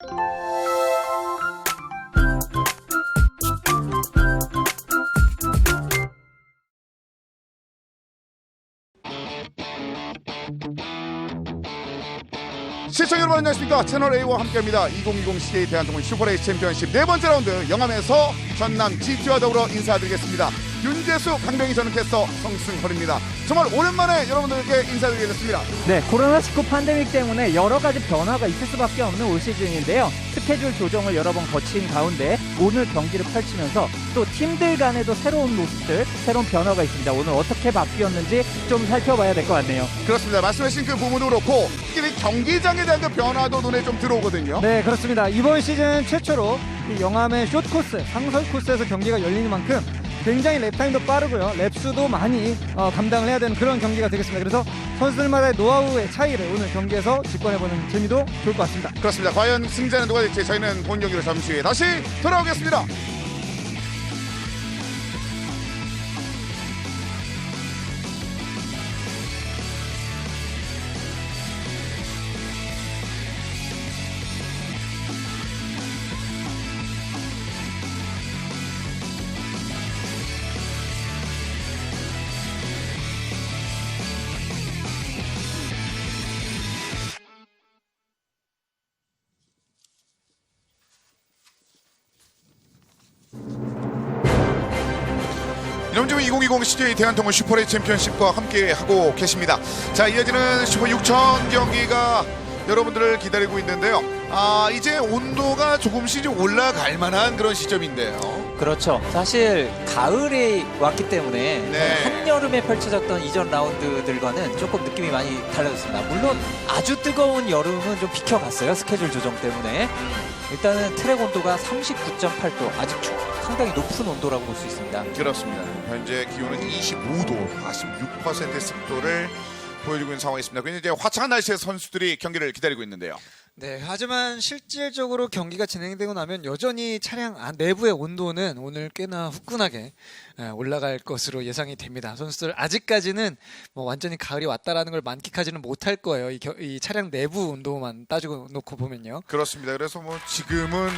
시청자 여러분 안녕하십니까. 채널A와 함께합니다. 2020 CJ 대한통운 슈퍼레이스 챔피언십 네 번째 라운드 영암에서 전남 GT와 더불어 인사드리겠습니다. 윤재수, 강병희, 저는 캐스터 성승헌입니다. 정말 오랜만에 여러분들께 인사드리게 됐습니다. 네, 코로나19 팬데믹 때문에 여러 가지 변화가 있을 수밖에 없는 올 시즌인데요. 스케줄 조정을 여러 번 거친 가운데 오늘 경기를 펼치면서 또 팀들 간에도 새로운 모습들, 새로운 변화가 있습니다. 오늘 어떻게 바뀌었는지 좀 살펴봐야 될 것 같네요. 그렇습니다. 말씀하신 그 부분도 그렇고 특히 경기장에 대한 그 변화도 눈에 좀 들어오거든요. 네, 그렇습니다. 이번 시즌 최초로 이 영암의 숏코스, 상설 코스에서 경기가 열리는 만큼 굉장히 랩타임도 빠르고요. 랩수도 많이 감당을 해야 되는 그런 경기가 되겠습니다. 그래서 선수들마다의 노하우의 차이를 오늘 경기에서 직관해보는 재미도 좋을 것 같습니다. 그렇습니다. 과연 승자는 누가 될지 저희는 본 경기로 잠시 후에 다시 돌아오겠습니다. 이놈좀 2020 CJ 대한통운 슈퍼레이스 챔피언십과 함께하고 계십니다. 자, 이어지는 슈퍼 6천 경기가 여러분들을 기다리고 있는데요. 이제 온도가 조금씩 좀 올라갈 만한 그런 시점인데요. 그렇죠. 사실 가을에 왔기 때문에 네. 한여름에 펼쳐졌던 이전 라운드들과는 조금 느낌이 많이 달라졌습니다. 물론 아주 뜨거운 여름은 좀 비켜갔어요. 스케줄 조정 때문에. 일단은 트랙 온도가 39.8도, 아직 상당히 높은 온도라고 볼 수 있습니다. 그렇습니다. 현재 기온은 25도, 46%의 습도를 보여주고 있는 상황이 있습니다. 굉장히 이제 화창한 날씨에 선수들이 경기를 기다리고 있는데요. 네, 하지만 실질적으로 경기가 진행되고 나면 여전히 차량 내부의 온도는 오늘 꽤나 후끈하게 올라갈 것으로 예상이 됩니다. 선수들 아직까지는 뭐 완전히 가을이 왔다라는 걸 만끽하지는 못할 거예요. 이 차량 내부 온도만 따지고 놓고 보면요. 그렇습니다. 그래서 뭐 지금은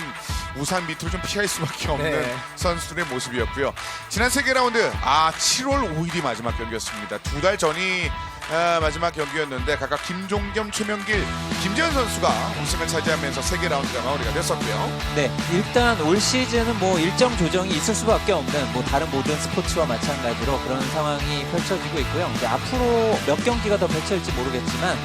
우산 밑으로 좀 피할 수밖에 없는 네. 선수들의 모습이었고요. 지난 세계 라운드 7월 5일이 마지막 경기였습니다. 두 달 전이 마지막 경기였는데 각각 김종겸, 최명길, 김재현 선수가 우승을 차지하면서 세계 라운드가 마무리가 됐었고요. 네, 일단 올 시즌은 뭐 일정 조정이 있을 수밖에 없는 뭐 다른 모든 스포츠와 마찬가지로 그런 상황이 펼쳐지고 있고요. 이제 앞으로 몇 경기가 더 펼쳐질지 모르겠지만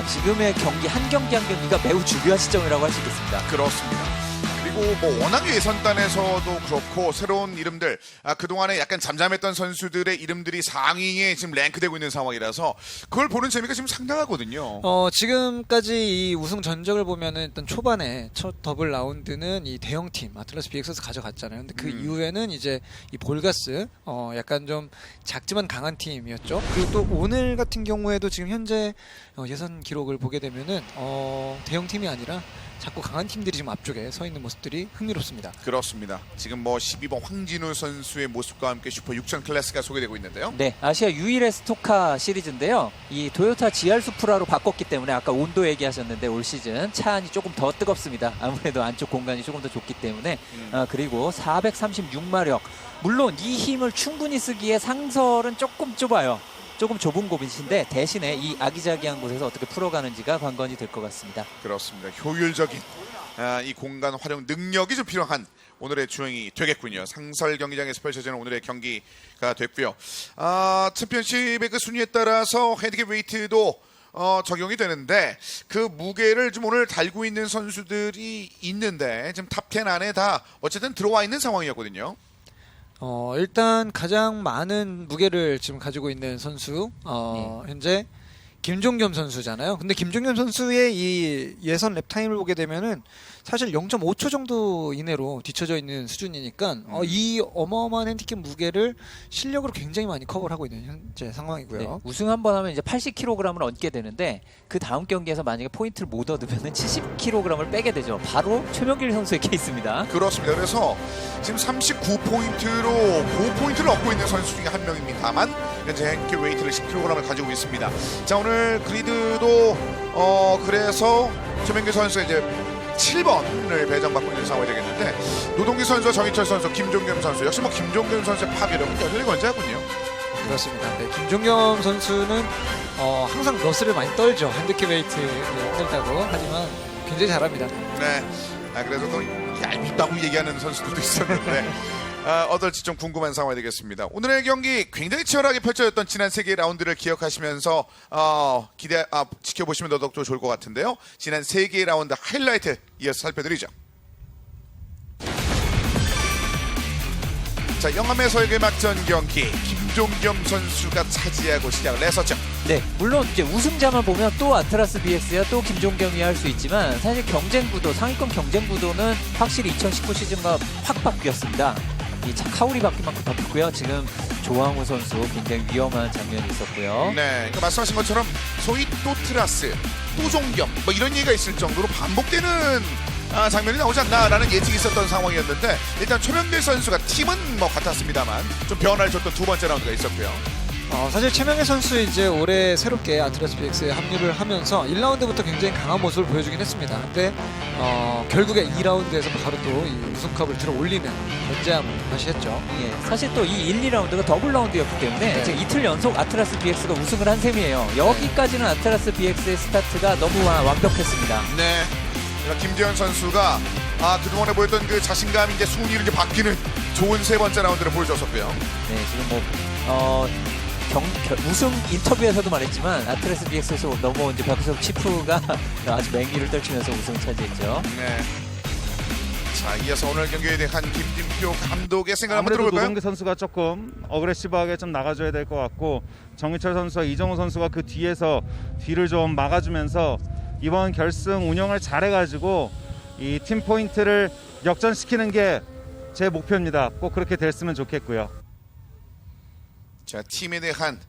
지금의 경기 한 경기 한 경기가 매우 중요한 시점이라고 할 수 있겠습니다. 그렇습니다. 그리고 뭐 워낙 예선단에서도 그렇고 새로운 이름들 그동안에 약간 잠잠했던 선수들의 이름들이 상위에 지금 랭크되고 있는 상황이라서 그걸 보는 재미가 지금 상당하거든요. 지금까지 이 우승 전적을 보면은 일단 초반에 첫 더블 라운드는 이 대형팀 아틀라스 BX에서 가져갔잖아요. 근데 그 이후에는 이제 이 볼가스 약간 좀 작지만 강한 팀이었죠. 그리고 또 오늘 같은 경우에도 지금 현재 예선 기록을 보게 되면은 대형팀이 아니라 자꾸 강한 팀들이 지금 앞쪽에 서 있는 모습들이 흥미롭습니다. 그렇습니다. 지금 뭐 12번 황진우 선수의 모습과 함께 슈퍼 6천 클래스가 소개되고 있는데요. 네, 아시아 유일의 스토카 시리즈인데요. 이 토요타 GR 수프라로 바꿨기 때문에 아까 온도 얘기하셨는데 올 시즌 차 안이 조금 더 뜨겁습니다. 아무래도 안쪽 공간이 조금 더 좁기 때문에 그리고 436마력. 물론 이 힘을 충분히 쓰기에 상설은 조금 좁아요. 조금 좁은 곳인데 대신에 이 아기자기한 곳에서 어떻게 풀어가는지가 관건이 될 것 같습니다. 그렇습니다. 효율적인 이 공간 활용 능력이 좀 필요한 오늘의 주행이 되겠군요. 상설 경기장에서 펼쳐지는 오늘의 경기가 됐고요. 챔피언십의 그 순위에 따라서 핸디캡 웨이트도 적용이 되는데 그 무게를 좀 오늘 달고 있는 선수들이 있는데 지금 탑 10 안에 다 어쨌든 들어와 있는 상황이었거든요. 일단 가장 많은 무게를 지금 가지고 있는 선수 현재 김종겸 선수잖아요. 근데 김종겸 선수의 이 예선 랩타임을 보게 되면은 사실 0.5초 정도 이내로 뒤쳐져 있는 수준이니까 이 어마어마한 핸디캡 무게를 실력으로 굉장히 많이 커버를 하고 있는 현재 상황이고요. 네, 우승 한번 하면 이제 80kg을 얹게 되는데 그 다음 경기에서 만약에 포인트를 못 얻으면 70kg을 빼게 되죠. 바로 최명길 선수의 케이스입니다. 그렇습니다. 그래서 지금 39포인트로 5포인트를 얻고 있는 선수 중에 한 명입니다만 현재 핸디캡 웨이트를 10kg을 가지고 있습니다. 자, 오늘 그리드도 그래서 최명길 선수 이제 7번을 배정받고 있는 상황이 되겠는데 노동기 선수와 정희철 선수, 김종겸 선수 역시 뭐 김종겸 선수의 파괴력은 여전히 건재하군요. 그렇습니다. 네, 김종겸 선수는 항상 러스를 많이 떨죠. 핸드캡 웨이트 힘들다고 하지만 굉장히 잘합니다. 네. 그래서 또 얄밉다고 얘기하는 선수들도 있었는데 어떨지 좀 궁금한 상황이 되겠습니다. 오늘의 경기 굉장히 치열하게 펼쳐졌던 지난 3개의 라운드를 기억하시면서 지켜보시면 더더욱 좋을 것 같은데요. 지난 3개의 라운드 하이라이트 이어서 살펴드리죠. 자, 영암의 설계 막전 경기 김종겸 선수가 차지하고 시작을 했었죠. 네, 물론 이제 우승자만 보면 또 아트라스 BX야 또 김종겸이 할 수 있지만 사실 경쟁 구도, 상위권 경쟁 구도는 확실히 2019 시즌과 확 바뀌었습니다. 이 카울이 바뀐 만큼 바뀌었고요. 지금 조항우 선수 굉장히 위험한 장면이 있었고요. 네, 그러니까 말씀하신 것처럼 소위 또 트라스, 또 종겸 뭐 이런 얘기가 있을 정도로 반복되는 장면이 나오지 않나라는 예측이 있었던 상황이었는데 일단 최명길 선수가 팀은 뭐 같았습니다만 좀 변화를 줬던 두 번째 라운드가 있었고요. 사실 최명희 선수 이제 올해 새롭게 아트라스 BX에 합류를 하면서 1라운드부터 굉장히 강한 모습을 보여주긴 했습니다. 근데 결국에 2라운드에서 바로 또 이 우승컵을 들어 올리는 견제함을 다시 했죠. 예, 사실 또 이 1, 2라운드가 더블 라운드였기 때문에 지금 이틀 연속 아트라스 BX가 우승을 한 셈이에요. 여기까지는 아트라스 BX의 스타트가 너무 완벽했습니다. 네, 그러니까 김재현 선수가 그동안에 보였던 그 자신감이 이제 순위로 이제 바뀌는 좋은 세 번째 라운드를 보여줬었고요. 네, 지금 우승 인터뷰에서도 말했지만 아트라스 BX에서 넘어온 이제 박수석 치프가 아주 맹위를 떨치면서 우승을 차지했죠. 네. 자, 이어서 오늘 경기에 대한 김진표 감독의 생각 한번 아무래도 들어볼까요? 노동기 선수가 조금 어그레시브하게 좀 나가줘야 될 것 같고 정희철 선수와 이정우 선수가 그 뒤에서 뒤를 좀 막아주면서 이번 결승 운영을 잘해가지고 이 팀 포인트를 역전시키는 게 제 목표입니다. 꼭 그렇게 됐으면 좋겠고요. 자, 팀에 대한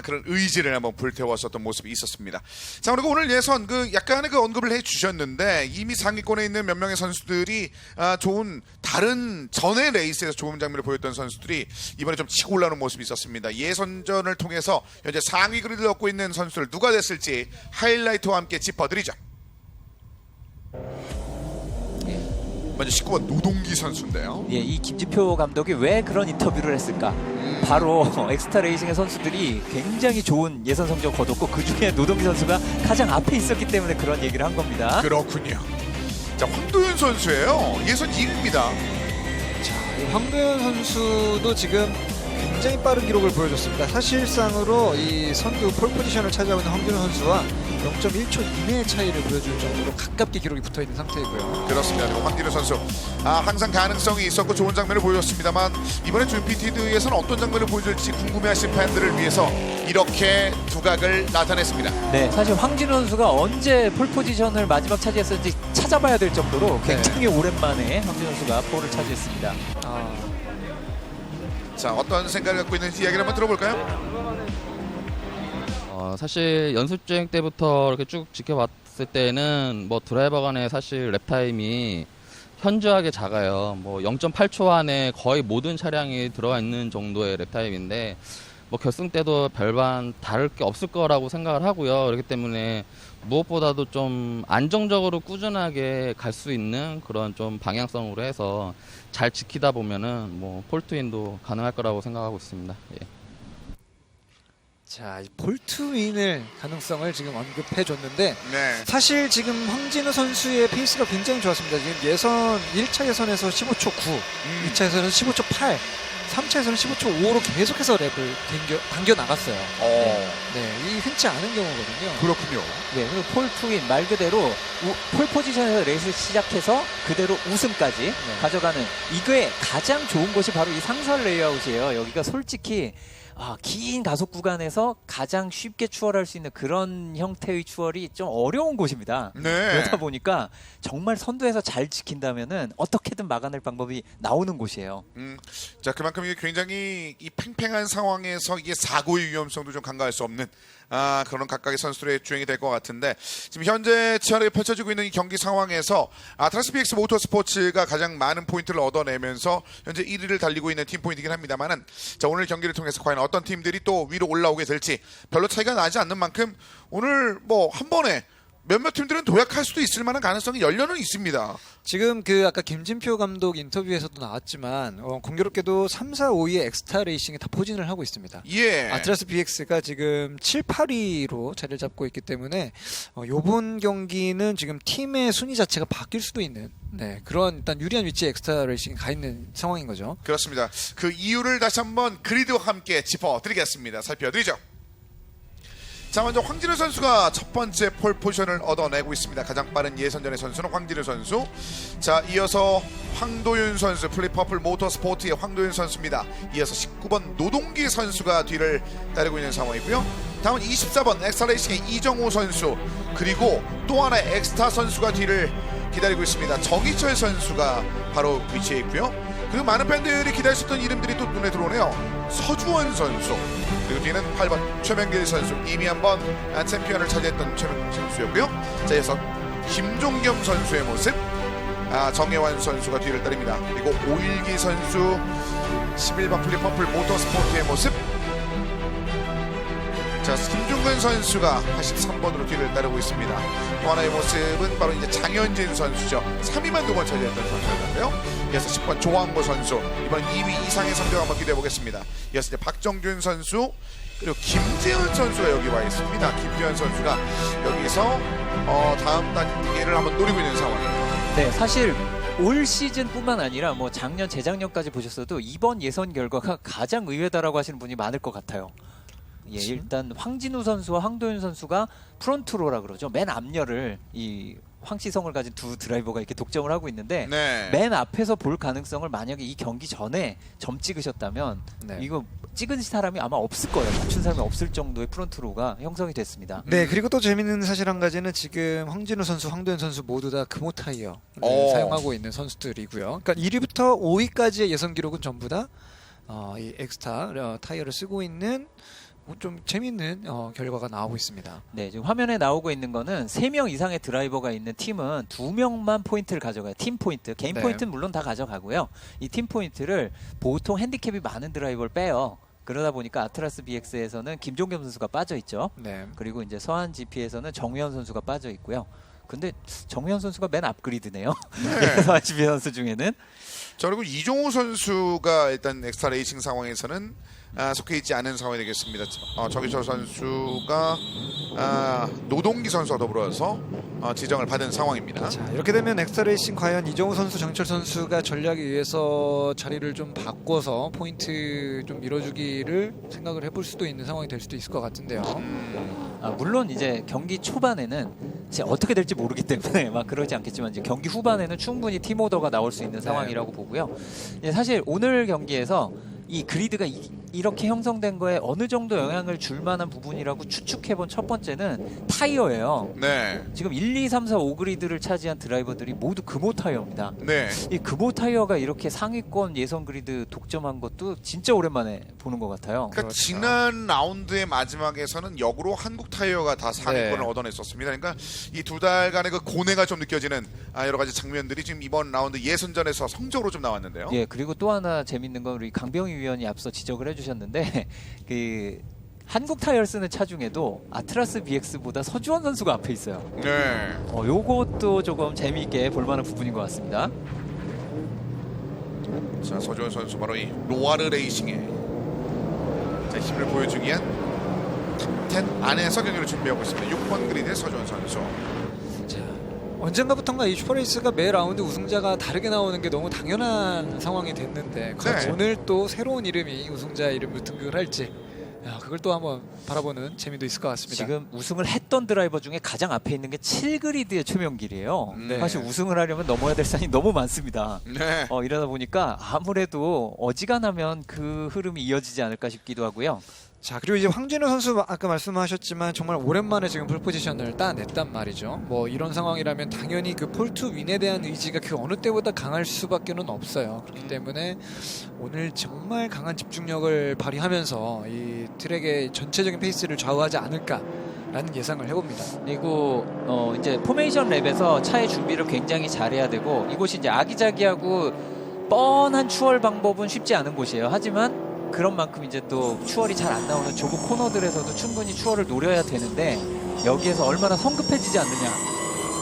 그런 의지를 한번 불태웠었던 모습이 있었습니다. 자, 그리고 오늘 예선 약간의 언급을 해주셨는데 이미 상위권에 있는 몇 명의 선수들이 좋은 다른 전의 레이스에서 좋은 장면을 보였던 선수들이 이번에 좀 치고 올라오는 모습이 있었습니다. 예선전을 통해서 현재 상위 그리드를 얻고 있는 선수들 누가 됐을지 하이라이트와 함께 짚어드리죠. 먼저 19번 노동기 선수인데요. 예, 이 김지표 감독이 왜 그런 인터뷰를 했을까? 바로 엑스타 레이싱의 선수들이 굉장히 좋은 예선 성적을 거뒀고 그 중에 노동기 선수가 가장 앞에 있었기 때문에 그런 얘기를 한 겁니다. 그렇군요. 자, 황도윤 선수예요. 예선 2위입니다. 자, 이 황도현 선수도 지금 굉장히 빠른 기록을 보여줬습니다. 사실상으로 이 선두 폴 포지션을 차지하고 있는 황도현 선수와 0.1초 이내의 차이를 보여줄 정도로 가깝게 기록이 붙어있는 상태이고요. 그렇습니다. 그리고 황진우 선수 항상 가능성이 있었고 좋은 장면을 보여줬습니다만 이번에 준피티드에서는 어떤 장면을 보여줄지 궁금해하신 팬들을 위해서 이렇게 두각을 나타냈습니다. 네, 사실 황진우 선수가 언제 폴 포지션을 마지막 차지했었는지 찾아봐야 될 정도로 굉장히 오랜만에 황진우 선수가 폴을 차지했습니다. 자, 어떤 생각을 갖고 있는지 이야기를 한번 들어볼까요? 사실 연습주행 때부터 이렇게 쭉 지켜봤을 때는 뭐 드라이버 간의 사실 랩 타임이 현저하게 작아요. 뭐 0.8초 안에 거의 모든 차량이 들어가 있는 정도의 랩 타임인데 뭐 결승 때도 별반 다를 게 없을 거라고 생각을 하고요. 그렇기 때문에 무엇보다도 좀 안정적으로 꾸준하게 갈 수 있는 그런 좀 방향성으로 해서 잘 지키다 보면은 뭐 폴트윈도 가능할 거라고 생각하고 있습니다. 예. 자, 이 볼트윈을 가능성을 지금 언급해줬는데 네. 사실 지금 황진우 선수의 페이스가 굉장히 좋았습니다. 지금 예선 1차 예선에서 15초 9, 2차 예선에서 15초 8, 3차 예선은 15초 5로 계속해서 랩을 당겨 나갔어요. 네, 이 흔치 않은 경우거든요. 그렇군요. 네, 그리고 폴 투윈 말 그대로 폴 포지션에서 레이스 시작해서 그대로 우승까지 가져가는 이거의 가장 좋은 곳이 바로 이 상설 레이아웃이에요. 여기가 솔직히 긴 가속 구간에서 가장 쉽게 추월할 수 있는 그런 형태의 추월이 좀 어려운 곳입니다. 네. 그러다 보니까 정말 선두에서 잘 지킨다면은 어떻게든 막아낼 방법이 나오는 곳이에요. 자, 그만큼 이게 굉장히 이 팽팽한 상황에서 이게 사고의 위험성도 좀 간과할 수 없는 그런 각각의 선수들의 주행이 될 것 같은데 지금 현재 치열하게 펼쳐지고 있는 이 경기 상황에서 아트라스 BX 모터스포츠가 가장 많은 포인트를 얻어내면서 현재 1위를 달리고 있는 팀 포인트이긴 합니다만은 자, 오늘 경기를 통해서 과연 어떤 팀들이 또 위로 올라오게 될지 별로 차이가 나지 않는 만큼 오늘 뭐 한 번에 몇몇 팀들은 도약할 수도 있을 만한 가능성이 열려는 있습니다. 지금 그 아까 김진표 감독 인터뷰에서도 나왔지만 공교롭게도 3, 4, 5위의 엑스타 레이싱에 다 포진을 하고 있습니다. 예. 아트라스 BX가 지금 7, 8위로 자리를 잡고 있기 때문에 요번 경기는 지금 팀의 순위 자체가 바뀔 수도 있는 그런 일단 유리한 위치에 엑스타 레이싱이 가 있는 상황인 거죠. 그렇습니다. 그 이유를 다시 한번 그리드와 함께 짚어드리겠습니다. 살펴드리죠. 자, 먼저 황진우 선수가 첫 번째 폴 포지션을 얻어내고 있습니다. 가장 빠른 예선전의 선수는 황진우 선수. 자, 이어서 황도윤 선수, 플리퍼플 모터스포츠의 황도윤 선수입니다. 이어서 19번 노동기 선수가 뒤를 따르고 있는 상황이고요. 다음은 24번 엑스타레이싱의 이정호 선수, 그리고 또 하나의 엑스타 선수가 뒤를 기다리고 있습니다. 정희철 선수가 바로 위치해 있고요. 그리고 많은 팬들이 기다리셨던 이름들이 또 눈에 들어오네요. 서주원 선수, 그리고 뒤는 8번 최명길 선수, 이미 한번 챔피언을 차지했던 최명길 선수였고요. 자, 이어서 김종겸 선수의 모습, 정혜환 선수가 뒤를 따릅니다. 그리고 오일기 선수, 11번 플리퍼플 모터스포츠의 모습. 자, 김중근 선수가 83번으로 뒤를 따르고 있습니다. 또 하나의 모습은 바로 이제 장현진 선수죠. 3위만 2번 차지했던 선수였는데요. 이어서 10번 조항보 선수, 이번 2위 이상의 성적 한번 기대해 보겠습니다. 이어서 이제 박정균 선수, 그리고 김재현 선수가 여기 와 있습니다. 김재현 선수가 여기서 다음 단계를 한번 노리고 있는 상황이에요. 네, 사실 올 시즌뿐만 아니라 뭐 작년, 재작년까지 보셨어도 이번 예선 결과가 가장 의외다라고 하시는 분이 많을 것 같아요. 예, 일단 황진우 선수와 황도윤 선수가 프론트로라 그러죠. 맨 앞열을 이 황시성을 가진 두 드라이버가 이렇게 독점을 하고 있는데 네. 맨 앞에서 볼 가능성을 만약에 이 경기 전에 점 찍으셨다면 이거 찍은 사람이 아마 없을 거예요. 맞춘 사람이 없을 정도의 프론트로가 형성이 됐습니다. 네, 그리고 또 재밌는 사실 한 가지는 지금 황진우 선수, 황도현 선수 모두 다 금호 타이어 사용하고 있는 선수들이고요. 그러니까 1위부터 5위까지의 예선 기록은 전부 다 이 엑스타 타이어를 쓰고 있는 좀 재밌는 결과가 나오고 있습니다. 네, 지금 화면에 나오고 있는 거는 3명 이상의 드라이버가 있는 팀은 2명만 포인트를 가져가요. 팀 포인트. 개인 포인트는 물론 다 가져가고요. 이 팀 포인트를 보통 핸디캡이 많은 드라이버를 빼요. 그러다 보니까 아트라스 BX에서는 김종겸 선수가 빠져 있죠. 네. 그리고 이제 서한 GP에서는 정우현 선수가 빠져 있고요. 근데 정우현 선수가 맨 앞그리드네요. 서한 GP 선수 중에는. 자, 그리고 이종호 선수가 일단 엑스타 레이싱 상황에서는 속해 있지 않은 상황이 되겠습니다. 정희철 선수가 노동기 선수와 더불어서 지정을 받은 상황입니다. 자, 이렇게 되면 엑스타 레이싱 과연 이정우 선수, 정철 선수가 전략에 의해서 자리를 좀 바꿔서 포인트 좀 밀어주기를 생각을 해볼 수도 있는 상황이 될 수도 있을 것 같은데요. 물론 이제 경기 초반에는 이제 어떻게 될지 모르기 때문에 막 그러지 않겠지만 이제 경기 후반에는 충분히 팀 오더가 나올 수 있는 상황이라고 보고요. 사실 오늘 경기에서 이 그리드가 이렇게 형성된 거에 어느 정도 영향을 줄 만한 부분이라고 추측해본 첫 번째는 타이어예요. 네. 지금 1, 2, 3, 4, 5 그리드를 차지한 드라이버들이 모두 금호 타이어입니다. 네. 이 금호 타이어가 이렇게 상위권 예선 그리드 독점한 것도 진짜 오랜만에 보는 것 같아요. 그러니까 지난 라운드의 마지막에서는 역으로 한국 타이어가 다 상위권을 얻어냈었습니다. 그러니까 이 두 달간의 그 고뇌가 좀 느껴지는 여러 가지 장면들이 지금 이번 라운드 예선전에서 성적으로 좀 나왔는데요. 예, 그리고 또 하나 재밌는 건 우리 강병희 위원이 앞서 지적을 해주셨는데 그 한국 타이어를 쓰는 차 중에도 아트라스 BX보다 서주원 선수가 앞에 있어요. 네. 요것도 조금 재미있게 볼만한 부분인 것 같습니다. 자, 서주원 선수 바로 이 로아르 레이싱의 힘을 보여주기 위한 탑10 안에서 경기를 준비하고 있습니다. 6번 그리드의 서주원 선수. 언젠가부턴가 이 슈퍼레이스가 매 라운드 우승자가 다르게 나오는 게 너무 당연한 상황이 됐는데 과연 오늘 또 새로운 이름이 우승자 이름으로 등극을 할지 그걸 또 한번 바라보는 재미도 있을 것 같습니다. 지금 우승을 했던 드라이버 중에 가장 앞에 있는 게 7그리드의 최명길이에요. 네. 사실 우승을 하려면 넘어야 될 산이 너무 많습니다. 네. 이러다 보니까 아무래도 어지간하면 그 흐름이 이어지지 않을까 싶기도 하고요. 자, 그리고 이제 황진우 선수 아까 말씀하셨지만 정말 오랜만에 지금 폴포지션을 따냈단 말이죠. 뭐 이런 상황이라면 당연히 그 폴2 윈에 대한 의지가 그 어느 때보다 강할 수밖에는 없어요. 그렇기 때문에 오늘 정말 강한 집중력을 발휘하면서 이 트랙의 전체적인 페이스를 좌우하지 않을까라는 예상을 해봅니다. 그리고 이제 포메이션 랩에서 차의 준비를 굉장히 잘해야 되고 이곳이 이제 아기자기하고 뻔한 추월 방법은 쉽지 않은 곳이에요. 하지만 그런 만큼 이제 또 추월이 잘 안 나오는 좁은 코너들에서도 충분히 추월을 노려야 되는데 여기에서 얼마나 성급해지지 않느냐.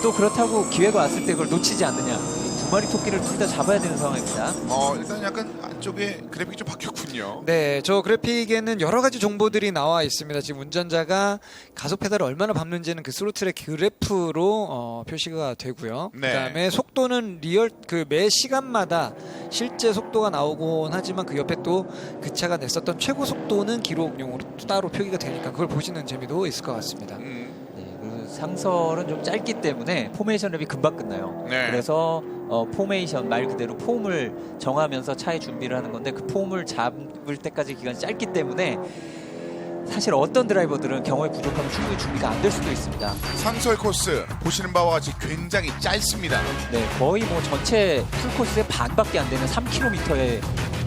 또 그렇다고 기회가 왔을 때 그걸 놓치지 않느냐. 두 마리 토끼를 둘 다 잡아야 되는 상황입니다. 일단 약간 안쪽에 그래픽이 좀 바뀌었군요. 네, 저 그래픽에는 여러 가지 정보들이 나와 있습니다. 지금 운전자가 가속 페달을 얼마나 밟는지는 그 스로틀의 그래프로 표시가 되고요. 네. 그다음에 속도는 리얼 그 매 시간마다 실제 속도가 나오곤 하지만 그 옆에 또 그 차가 냈었던 최고 속도는 기록용으로 또 따로 표기가 되니까 그걸 보시는 재미도 있을 것 같습니다. 네, 그 상설은 좀 짧기 때문에 포메이션 랩이 금방 끝나요. 네. 그래서 포메이션 말 그대로 폼을 정하면서 차에 준비를 하는 건데 그 폼을 잡을 때까지 기간이 짧기 때문에 사실 어떤 드라이버들은 경험이 부족하면 충분히 준비가 안 될 수도 있습니다. 상설 코스 보시는 바와 같이 굉장히 짧습니다. 네, 거의 뭐 전체 풀코스의 반밖에 안 되는 3km의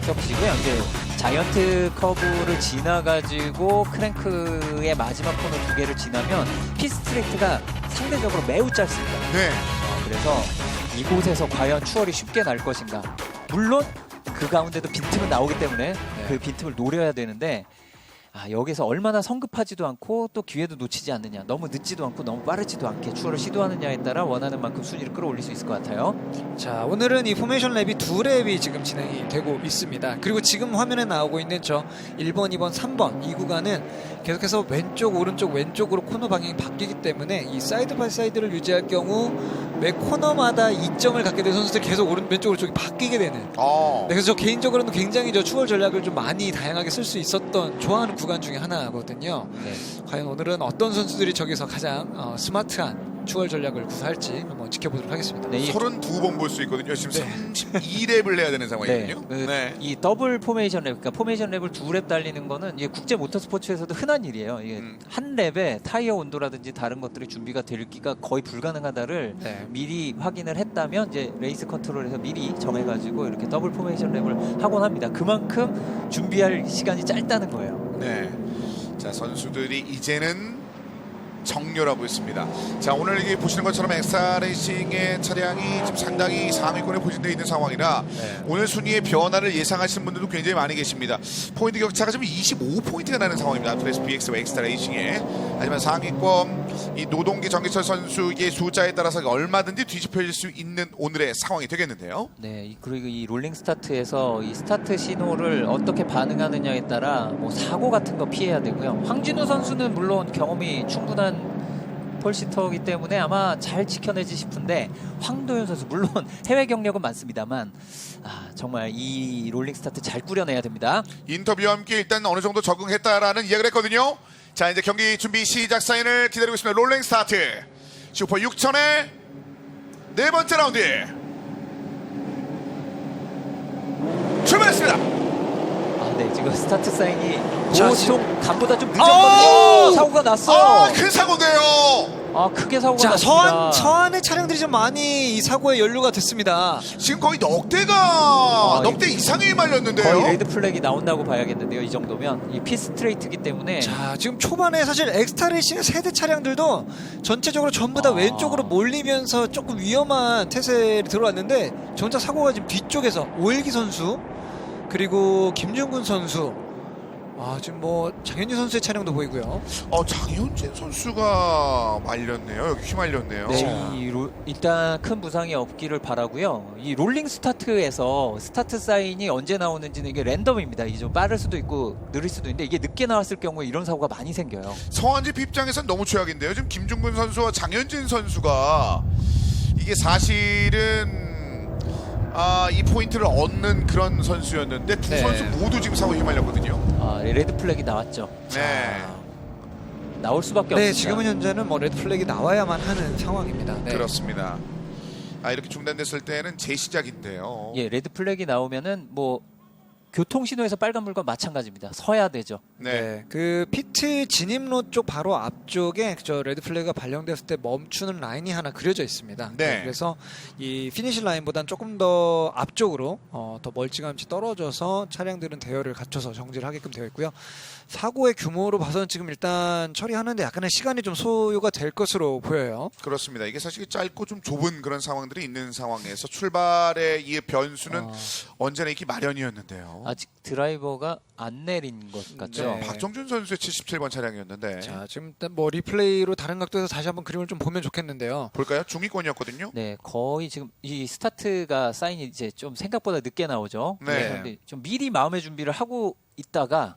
격이고요. 이제 자이언트 커브를 지나가지고 크랭크의 마지막 코너 2개를 지나면 피스트레이트가 상대적으로 매우 짧습니다. 네. 그래서 이곳에서 과연 추월이 쉽게 날 것인가. 물론 그 가운데도 빈틈은 나오기 때문에 그 빈틈을 노려야 되는데 여기서 얼마나 성급하지도 않고 또 기회도 놓치지 않느냐. 너무 늦지도 않고 너무 빠르지도 않게 추월을 시도하느냐에 따라 원하는 만큼 순위를 끌어올릴 수 있을 것 같아요. 자, 오늘은 이 포메이션 랩이 2랩이 지금 진행이 되고 있습니다. 그리고 지금 화면에 나오고 있는 저 1번, 2번, 3번 이 구간은 계속해서 왼쪽, 오른쪽, 왼쪽으로 코너 방향이 바뀌기 때문에 이 사이드 바이 사이드를 유지할 경우 매 코너마다 이점을 갖게 된 선수들 계속 왼쪽, 오른쪽이 바뀌게 되는. 네, 그래서 저 개인적으로는 굉장히 저 추월 전략을 좀 많이 다양하게 쓸 수 있었던 좋아하는 구간 중에 하나거든요. 네. 과연 오늘은 어떤 선수들이 저기서 가장 스마트한 추월 전략을 구사할지 한번 지켜보도록 하겠습니다. 네, 32번 볼 수 있거든요. 지금 네. 32랩을 해야 되는 상황이거든요. 이 더블 포메이션 랩, 그러니까 포메이션 랩을 2랩 달리는 거는 이게 국제 모터스포츠에서도 흔한 일이에요. 이게 한 랩에 타이어 온도라든지 다른 것들이 준비가 될기가 거의 불가능하다를 네. 미리 확인을 했다면 이제 레이스 컨트롤에서 미리 정해가지고 이렇게 더블 포메이션 랩을 하곤 합니다. 그만큼 준비할 시간이 짧다는 거예요. 네. 자, 선수들이 이제는 정렬하고 있습니다. 자, 오늘 이게 보시는 것처럼 엑스타 레이싱의 차량이 지금 상당히 상위권에 포진되어 있는 상황이라 오늘 순위의 변화를 예상하시는 분들도 굉장히 많이 계십니다. 포인트 격차가 지금 25포인트가 나는 상황입니다. 아트레스 BX와 엑스타 레이싱에. 하지만 상위권 이 노동기 정기철 선수의 숫자에 따라서 얼마든지 뒤집혀질 수 있는 오늘의 상황이 되겠는데요. 네, 그리고 이 롤링 스타트에서 이 스타트 신호를 어떻게 반응하느냐에 따라 뭐 사고 같은 거 피해야 되고요. 황진우 선수는 물론 경험이 충분한 폴시터이기 때문에 아마 잘 지켜내지 싶은데 황도현 선수 물론 해외 경력은 많습니다만 정말 이 롤링 스타트 잘 꾸려내야 됩니다. 인터뷰와 함께 일단 어느 정도 적응했다라는 이야기를 했거든요. 자, 이제 경기 준비 시작 사인을 기다리고 있습니다. 롤링 스타트 슈퍼 6천의 네 번째 라운드 출발했습니다. 네, 지금 스타트 사인이 자, 보통 간보다 좀 늦었거든요. 사고가 났어. 큰 사고인데요. 크게 사고가 자, 났습니다. 서안의 차량들이 좀 많이 이 사고에 연루가 됐습니다. 지금 거의 넉대 이거 이상이 말렸는데요. 거의 레드 플래기 나온다고 봐야겠는데요. 이 정도면 이 피스트레이트이기 때문에 자, 지금 초반에 사실 엑스타 레이싱의 세대 차량들도 전체적으로 전부 다 왼쪽으로 몰리면서 조금 위험한 태세를 들어왔는데 전차 사고가 지금 뒤쪽에서 오일기 선수 그리고 김준군 선수 지금 뭐 장현진 선수의 차량도 보이고요. 장현진 선수가 말렸네요. 여기 휘말렸네요. 네, 일단 큰 부상이 없기를 바라고요. 이 롤링 스타트에서 스타트 사인이 언제 나오는지는 이게 랜덤입니다. 이게 좀 빠를 수도 있고 느릴 수도 있는데 이게 늦게 나왔을 경우에 이런 사고가 많이 생겨요. 서한집 입장에서는 너무 최악인데요. 지금 김중근 선수와 장현진 선수가 이게 사실은 이 포인트를 얻는 그런 선수였는데 두 네. 선수 모두 지금 사고에 휘말렸거든요. 레드 플래기 나왔죠. 네. 나올 수밖에 네, 없습니다. 지금은 현재는 뭐 레드 플래기 나와야만 하는 상황입니다. 네. 그렇습니다. 이렇게 중단됐을 때는 재시작인데요. 예, 레드 플래기 나오면은 뭐 교통신호에서 빨간불과 마찬가지입니다. 서야 되죠. 네, 그 피트 진입로 쪽 바로 앞쪽에 저 레드 플래그가 발령됐을 때 멈추는 라인이 하나 그려져 있습니다. 네. 그래서 이 피니시 라인보다는 조금 더 앞쪽으로 더 멀찌감치 떨어져서 차량들은 대열을 갖춰서 정지를 하게끔 되어 있고요. 사고의 규모로 봐서는 지금 일단 처리하는데 약간의 시간이 좀 소요가 될 것으로 보여요. 그렇습니다. 이게 사실 짧고 좀 좁은 그런 상황들이 있는 상황에서 출발의 이 변수는 언제나 있기 마련이었는데요. 그러네요. 아직 드라이버가 안 내린 것 같죠. 네. 박정준 선수의 77번 차량이었는데 자, 지금 일단 뭐 리플레이로 다른 각도에서 다시 한번 그림을 좀 보면 좋겠는데요. 볼까요? 중위권이었거든요. 네, 거의 지금 이 스타트가 사인이 이제 좀 생각보다 늦게 나오죠. 네. 그런데 좀 미리 마음의 준비를 하고 있다가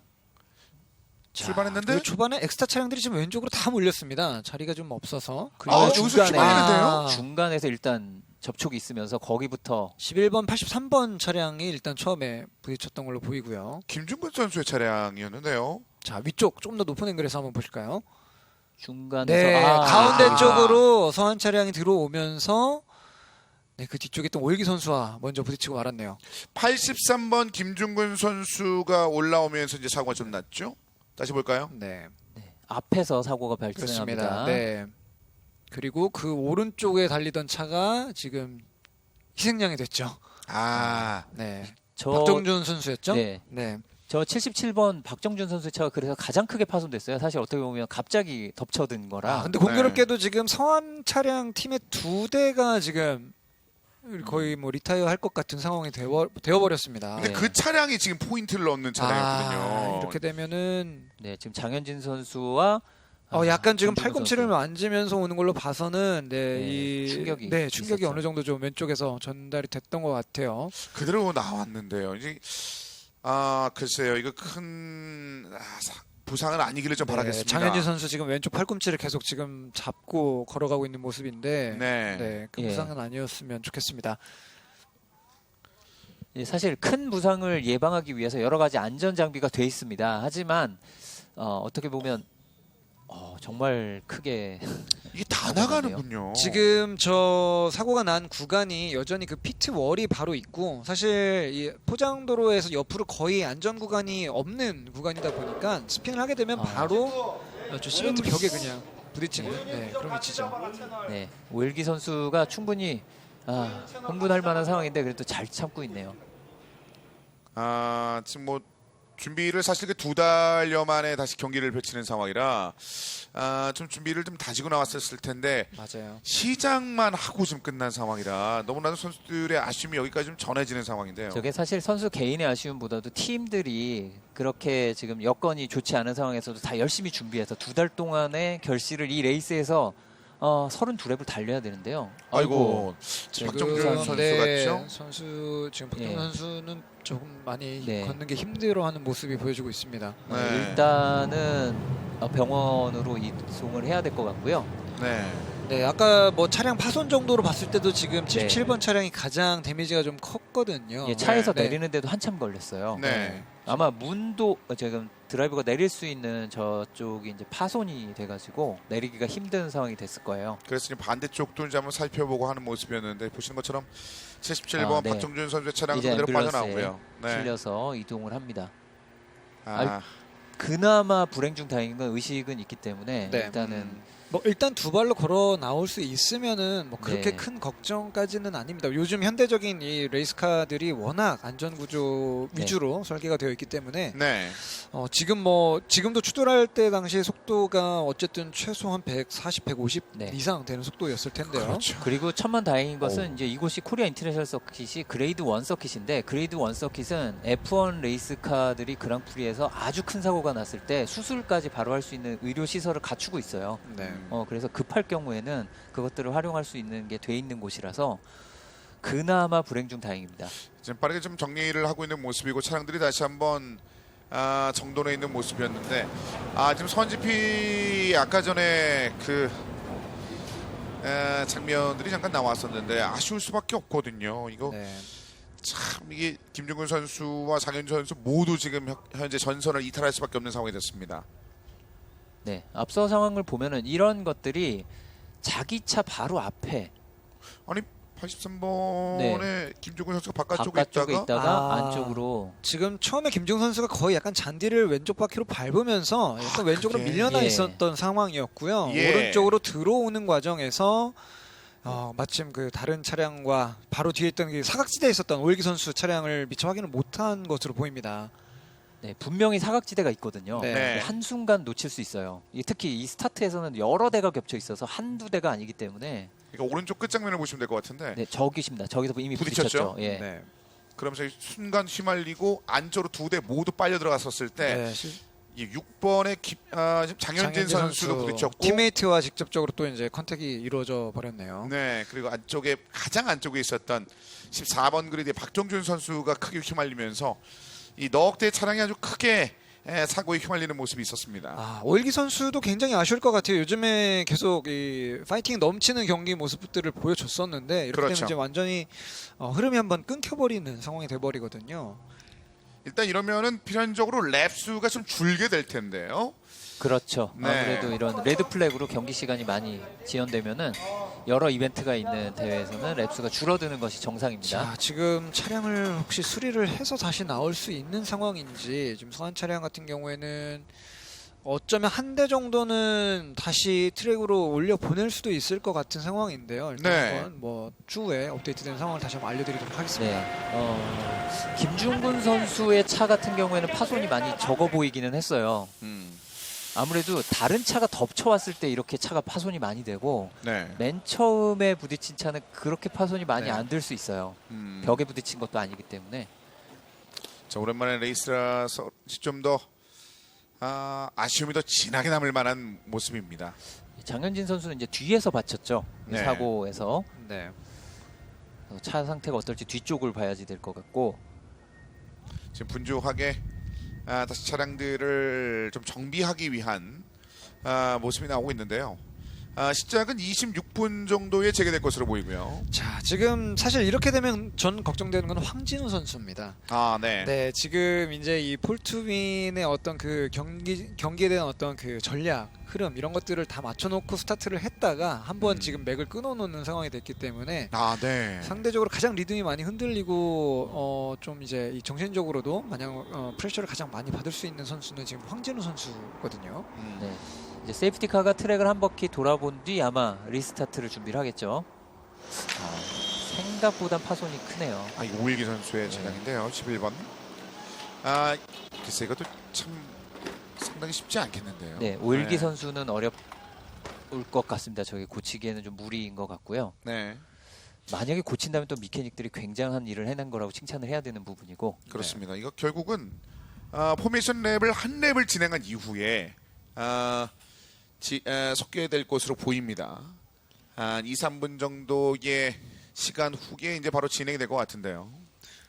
출발했는데 그 초반에 엑스타 차량들이 지금 왼쪽으로 다 몰렸습니다. 자리가 좀 없어서. 여기서 출발했는데요? 중간에서 일단 접촉이 있으면서 거기부터 11번, 83번 차량이 일단 처음에 부딪혔던 걸로 보이고요. 김준근 선수의 차량이었는데요. 자, 위쪽 조금 더 높은 앵글에서 한번 보실까요? 중간에서 네, 아, 가운데 아. 쪽으로 서한 차량이 들어오면서 네, 그 뒤쪽에 있던 오일기 선수와 먼저 부딪히고 말았네요. 83번 김준근 선수가 올라오면서 이제 사고가 좀 났죠. 다시 볼까요? 네, 앞에서 사고가 그렇습니다. 발생합니다. 네. 그리고 그 오른쪽에 달리던 차가 지금 희생양이 됐죠. 아, 네, 저 박정준 선수였죠. 네. 네. 저 77번 박정준 선수의 차가 그래서 가장 크게 파손됐어요. 사실 어떻게 보면 갑자기 덮쳐든 거라. 아, 근데 공교롭게도 지금 서한 차량 팀의 2대가 지금 거의 뭐 리타이어 할 것 같은 상황이 되어버렸습니다. 근데 네. 그 차량이 지금 포인트를 얻는 차량이거든요. 아, 이렇게 되면은 네, 지금 장현진 선수와 약간 지금 김준근 팔꿈치를 선수. 만지면서 오는 걸로 봐서는 네, 이 충격이 충격이 있었죠. 어느 정도 좀 왼쪽에서 전달이 됐던 것 같아요. 그대로 나왔는데요. 이제 글쎄요. 이거 큰 부상은 아니기를 좀 바라겠습니다. 장현진 선수 지금 왼쪽 팔꿈치를 계속 지금 잡고 걸어가고 있는 모습인데 네. 그 예. 부상은 아니었으면 좋겠습니다. 예, 사실 큰 부상을 예방하기 위해서 여러 가지 안전 장비가 돼 있습니다. 하지만 어떻게 보면 정말 크게 이게 다 나가는군요. 지금 저 사고가 난 구간이 여전히 그 피트 월이 바로 있고 사실 이 포장도로에서 옆으로 거의 안전 구간이 없는 구간이다 보니까 스핀을 하게 되면 바로 저 시멘트 벽에 그냥 부딪히는 그런 위치죠. 네, 오일기 선수가 충분히 흥분할 만한 상황인데 그래도 잘 참고 있네요. 지금 뭐 준비를 사실 그 2달여 만에 다시 경기를 펼치는 상황이라 좀 준비를 좀 다지고 나왔었을 텐데 맞아요. 시작만 하고 좀 끝난 상황이라 너무나도 선수들의 아쉬움이 여기까지 좀 전해지는 상황인데요. 저게 사실 선수 개인의 아쉬움보다도 팀들이 그렇게 지금 여건이 좋지 않은 상황에서도 다 열심히 준비해서 2달 동안의 결실을 이 레이스에서 32랩을 달려야 되는데요. 아이고, 지금 박정준 선수 같죠? 선수 지금 박정준 예. 선수는 조금 많이 네. 걷는 게 힘들어하는 모습이 보여지고 있습니다. 네. 일단은 병원으로 이송을 해야 될 것 같고요. 네. 네, 아까 뭐 차량 파손 정도로 봤을 때도 지금 77번 차량이 가장 데미지가 좀 컸거든요. 예, 차에서 네. 내리는데도 한참 걸렸어요. 네. 아마 문도 지금 드라이버가 내릴 수 있는 저쪽이 이제 파손이 돼가지고 내리기가 힘든 상황이 됐을 거예요. 그래서 지금 반대쪽도 이제 한번 살펴보고 하는 모습이었는데 보시는 것처럼 77번 네. 박정준 선수의 차량도 이제 그대로 앰뷸런스에 빠져나오고요. 네. 실려서 이동을 합니다. 아, 그나마 불행 중 다행인 건 의식은 있기 때문에 네. 일단은 뭐 일단 2발로 걸어 나올 수 있으면은 뭐 그렇게 네. 큰 걱정까지는 아닙니다. 요즘 현대적인 이 레이스카들이 워낙 안전 구조 네. 위주로 설계가 되어 있기 때문에 네. 지금도 추돌할 때 당시 속도가 어쨌든 최소 한 140, 150 네. 이상 되는 속도였을 텐데요. 그렇죠. 그리고 천만 다행인 것은 이제 이곳이 코리아 인터내셔널 서킷이 그레이드 1 서킷인데 그레이드 1 서킷은 F1 레이스카들이 그랑프리에서 아주 큰 사고가 났을 때 수술까지 바로 할 수 있는 의료 시설을 갖추고 있어요. 네. 그래서 급할 경우에는 그것들을 활용할 수 있는 게 돼 있는 곳이라서 그나마 불행 중 다행입니다. 지금 빠르게 좀 정리를 하고 있는 모습이고 차량들이 다시 한번 정돈해 있는 모습이었는데 지금 선지피 아까 전에 그 장면들이 잠깐 나왔었는데 아쉬울 수밖에 없거든요. 이거 네. 참 이게 김준근 선수와 장현준 선수 모두 지금 현재 전선을 이탈할 수밖에 없는 상황이 됐습니다. 네, 앞서 상황을 보면은 이런 것들이 자기 차 바로 앞에 83번에 김준근 선수가 바깥쪽에 바깥쪽에 있다가 아. 안쪽으로 지금 처음에 김종 선수가 거의 약간 잔디를 왼쪽 바퀴로 밟으면서 약간 왼쪽으로 그게? 밀려나 예. 있었던 상황이었고요. 예. 오른쪽으로 들어오는 과정에서 마침 그 다른 차량과 바로 뒤에 있던 그 사각지대에 있었던 오일기 선수 차량을 미처 확인을 못한 것으로 보입니다. 네, 분명히 사각지대가 있거든요. 네. 네. 한순간 놓칠 수 있어요. 특히 이 스타트에서는 여러 대가 겹쳐 있어서 한두 대가 아니기 때문에 그러니까 오른쪽 끝장면을 보시면 될 것 같은데 네, 저기십니다. 저기서 이미 부딪혔죠? 부딪혔죠. 예. 네. 그러면서 순간 휘말리고 안쪽으로 두 대 모두 빨려 들어갔었을 때 네, 이 6번의 장현진 선수도 부딪혔고 팀메이트와 직접적으로 또 이제 컨택이 이루어져 버렸네요. 네, 그리고 안쪽에 가장 안쪽에 있었던 14번 그리드의 박종준 선수가 크게 휘말리면서 이 넉 대의 차량이 아주 크게 사고에 휘말리는 모습이 있었습니다. 아, 오일기 선수도 굉장히 아쉬울 것 같아요. 요즘에 계속 이 파이팅 넘치는 경기 모습들을 보여줬었는데 이렇게 그렇죠. 되면 이제 완전히 흐름이 한번 끊겨버리는 상황이 돼버리거든요. 일단 이러면은 필연적으로 랩 수가 좀 줄게 될 텐데요. 그렇죠. 네. 아무래도 이런 레드 플래그로 경기 시간이 많이 지연되면은 여러 이벤트가 있는 대회에서는 랩수가 줄어드는 것이 정상입니다. 자, 지금 차량을 혹시 수리를 해서 다시 나올 수 있는 상황인지 지금 서한 차량 같은 경우에는 어쩌면 한 대 정도는 다시 트랙으로 올려 보낼 수도 있을 것 같은 상황인데요. 일단 네. 한번 뭐 추후에 업데이트된 상황을 다시 한번 알려드리도록 하겠습니다. 네. 김중근 선수의 차 같은 경우에는 파손이 많이 적어 보이기는 했어요. 아무래도 다른 차가 덮쳐왔을 때 이렇게 차가 파손이 많이 되고 네. 맨 처음에 부딪힌 차는 그렇게 파손이 많이 네. 안 들 수 있어요. 음. 벽에 부딪힌 것도 아니기 때문에. 자, 오랜만에 레이스라서 좀 더 아쉬움이 더 진하게 남을 만한 모습입니다. 장현진 선수는 이제 뒤에서 받쳤죠. 네. 사고에서 네. 차 상태가 어떨지 뒤쪽을 봐야지 될 것 같고. 지금 분주하게 다시 차량들을 좀 정비하기 위한 모습이 나오고 있는데요. 시작은 26분 정도에 재개될 것으로 보이고요. 자, 지금 사실 이렇게 되면 전 걱정되는 건 황진우 선수입니다. 네. 네, 지금 이제 이 폴투빈의 어떤 그 경기에 대한 어떤 그 전략, 흐름 이런 것들을 다 맞춰놓고 스타트를 했다가 한번 지금 맥을 끊어놓는 상황이 됐기 때문에 네. 상대적으로 가장 리듬이 많이 흔들리고 좀 이제 이 정신적으로도 마냥 프레셔를 가장 많이 받을 수 있는 선수는 지금 황진우 선수거든요. 네. 이제 세이프티카가 트랙을 한 바퀴 돌아본 뒤 아마 리스타트를 준비를 하겠죠. 생각보단 파손이 크네요. 이 오일기 선수의 차량인데요. 11번. 글쎄 이것도 참 상당히 쉽지 않겠는데요. 네, 오일기 선수는 어려울 것 같습니다. 저기 고치기에는 좀 무리인 것 같고요. 네. 만약에 고친다면 또 미케닉들이 굉장한 일을 해낸 거라고 칭찬을 해야 되는 부분이고. 그렇습니다. 이거 결국은 포메이션 랩을 한 랩을 진행한 이후에 섞여야 될 것으로 보입니다. 한 2, 3분 정도의 시간 후에 이제 바로 진행이 될 것 같은데요.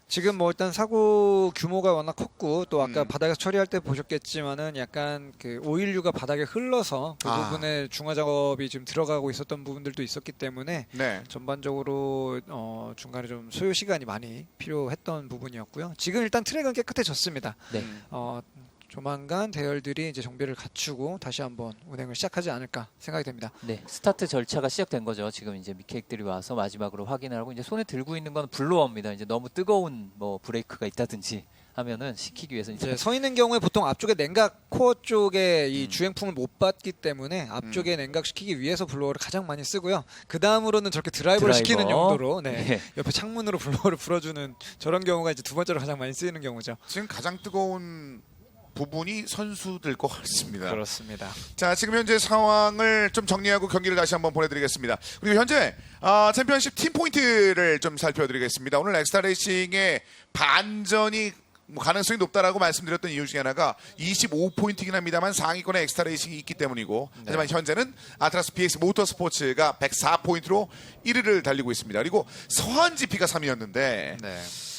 지금 뭐 일단 사고 규모가 워낙 컸고 또 아까 바닥에서 처리할 때 보셨겠지만은 약간 그 오일류가 바닥에 흘러서 그 부분에 중화 작업이 지금 들어가고 있었던 부분들도 있었기 때문에 네. 전반적으로 중간에 좀 소요 시간이 많이 필요했던 부분이었고요. 지금 일단 트랙은 깨끗해졌습니다. 네. 조만간 대열들이 이제 정비를 갖추고 다시 한번 운행을 시작하지 않을까 생각이 됩니다. 네, 스타트 절차가 시작된 거죠. 지금 이제 미케닉들이 와서 마지막으로 확인을 하고 이제 손에 들고 있는 건 블로어입니다. 이제 너무 뜨거운 뭐 브레이크가 있다든지 하면은 식히기 위해서 이제 서 있는 경우에 보통 앞쪽에 냉각 코어 쪽에 이 주행풍을 못 받기 때문에 앞쪽에 냉각시키기 위해서 블로어를 가장 많이 쓰고요. 그 다음으로는 저렇게 드라이버를 시키는 용도로 예. 옆에 창문으로 블로어를 불어주는 저런 경우가 이제 두 번째로 가장 많이 쓰이는 경우죠. 지금 가장 뜨거운 부분이 선수들 것 같습니다. 그렇습니다. 자, 지금 현재 상황을 좀 정리하고 경기를 다시 한번 보내드리겠습니다. 그리고 현재 챔피언십 팀 포인트를 좀 살펴드리겠습니다. 오늘 엑스타 레이싱의 반전이 가능성이 높다라고 말씀드렸던 이유 중에 하나가 25포인트이긴 합니다만 상위권에 엑스타 레이싱이 있기 때문이고 하지만 현재는 아트라스 BX 모터스포츠가 104포인트로 1위를 달리고 있습니다. 그리고 서한 GP가 3위였는데